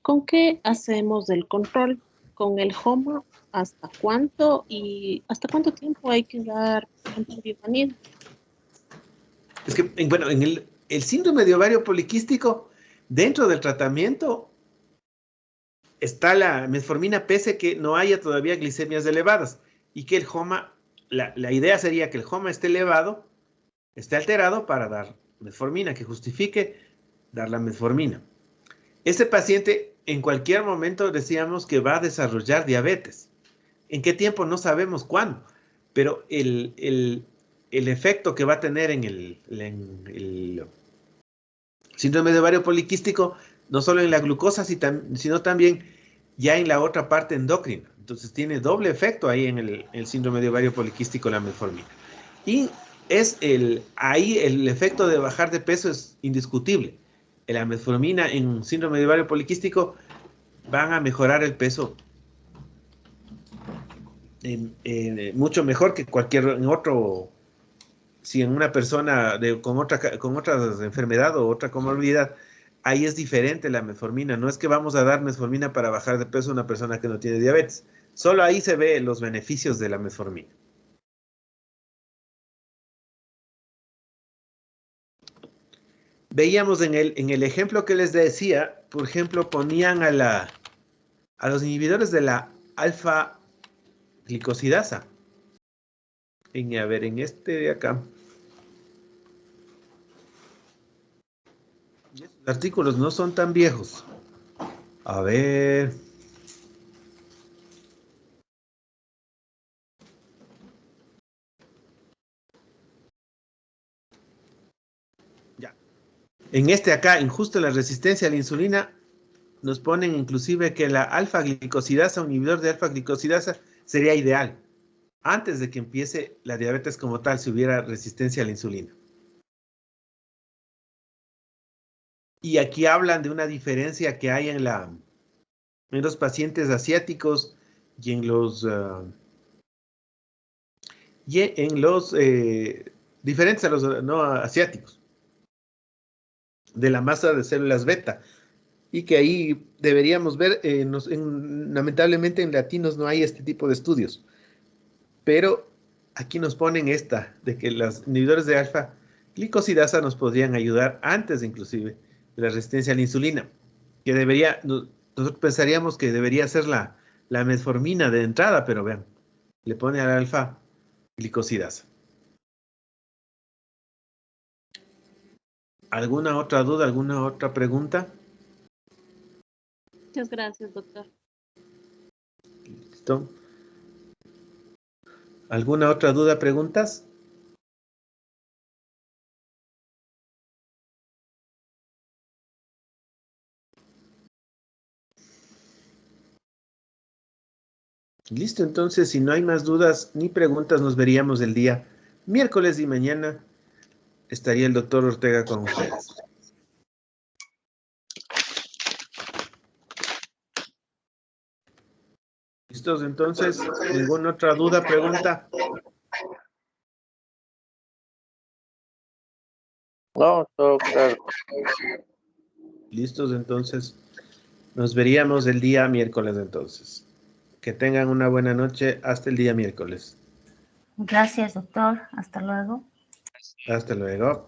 ¿con qué hacemos el control? ¿Con el HOMA? ¿Hasta cuánto? ¿Y hasta cuánto tiempo hay que dar antibiovanil? Es que, bueno, en el síndrome de ovario poliquístico, dentro del tratamiento está la metformina, pese que no haya todavía glicemias elevadas y que el HOMA, la idea sería que el HOMA esté elevado, esté alterado para dar metformina, que justifique dar la metformina. Este paciente en cualquier momento decíamos que va a desarrollar diabetes. ¿En qué tiempo? No sabemos cuándo, pero el efecto que va a tener en el síndrome de ovario poliquístico, no solo en la glucosa, sino también ya en la otra parte endocrina. Entonces tiene doble efecto ahí en el síndrome de ovario poliquístico la metformina. Y ahí el efecto de bajar de peso es indiscutible. La metformina en síndrome de ovario poliquístico van a mejorar el peso mucho mejor que en otro, si en una persona con otra enfermedad o otra comorbilidad, ahí es diferente la metformina. No es que vamos a dar metformina para bajar de peso a una persona que no tiene diabetes. Solo ahí se ve los beneficios de la metformina. Veíamos en el ejemplo que les decía, por ejemplo, ponían a los inhibidores de la alfa-glicosidasa. A ver, en este de acá. Los artículos no son tan viejos. A ver. Ya. En este acá, en justo la resistencia a la insulina, nos ponen inclusive que la alfa-glicosidasa, un inhibidor de alfa-glicosidasa, sería ideal. Antes de que empiece la diabetes como tal, si hubiera resistencia a la insulina. Y aquí hablan de una diferencia que hay en los pacientes asiáticos y en los diferentes a los no asiáticos, de la masa de células beta. Y que ahí deberíamos ver, lamentablemente en latinos no hay este tipo de estudios. Pero aquí nos ponen de que los inhibidores de alfa-glicosidasa nos podrían ayudar antes inclusive de la resistencia a la insulina. Que nosotros pensaríamos que debería ser la metformina de entrada, pero vean, le pone al alfa-glicosidasa. ¿Alguna otra duda, alguna otra pregunta? Muchas gracias, doctor. ¿Listo? ¿Alguna otra duda, preguntas? Listo, entonces, si no hay más dudas ni preguntas, nos veríamos el día miércoles y mañana estaría el doctor Ortega con ustedes. ¿Listos? Entonces, ¿ninguna otra duda, pregunta? No, todo claro. ¿Listos? Entonces, nos veríamos el día miércoles entonces. Que tengan una buena noche hasta el día miércoles. Gracias, doctor. Hasta luego. Hasta luego.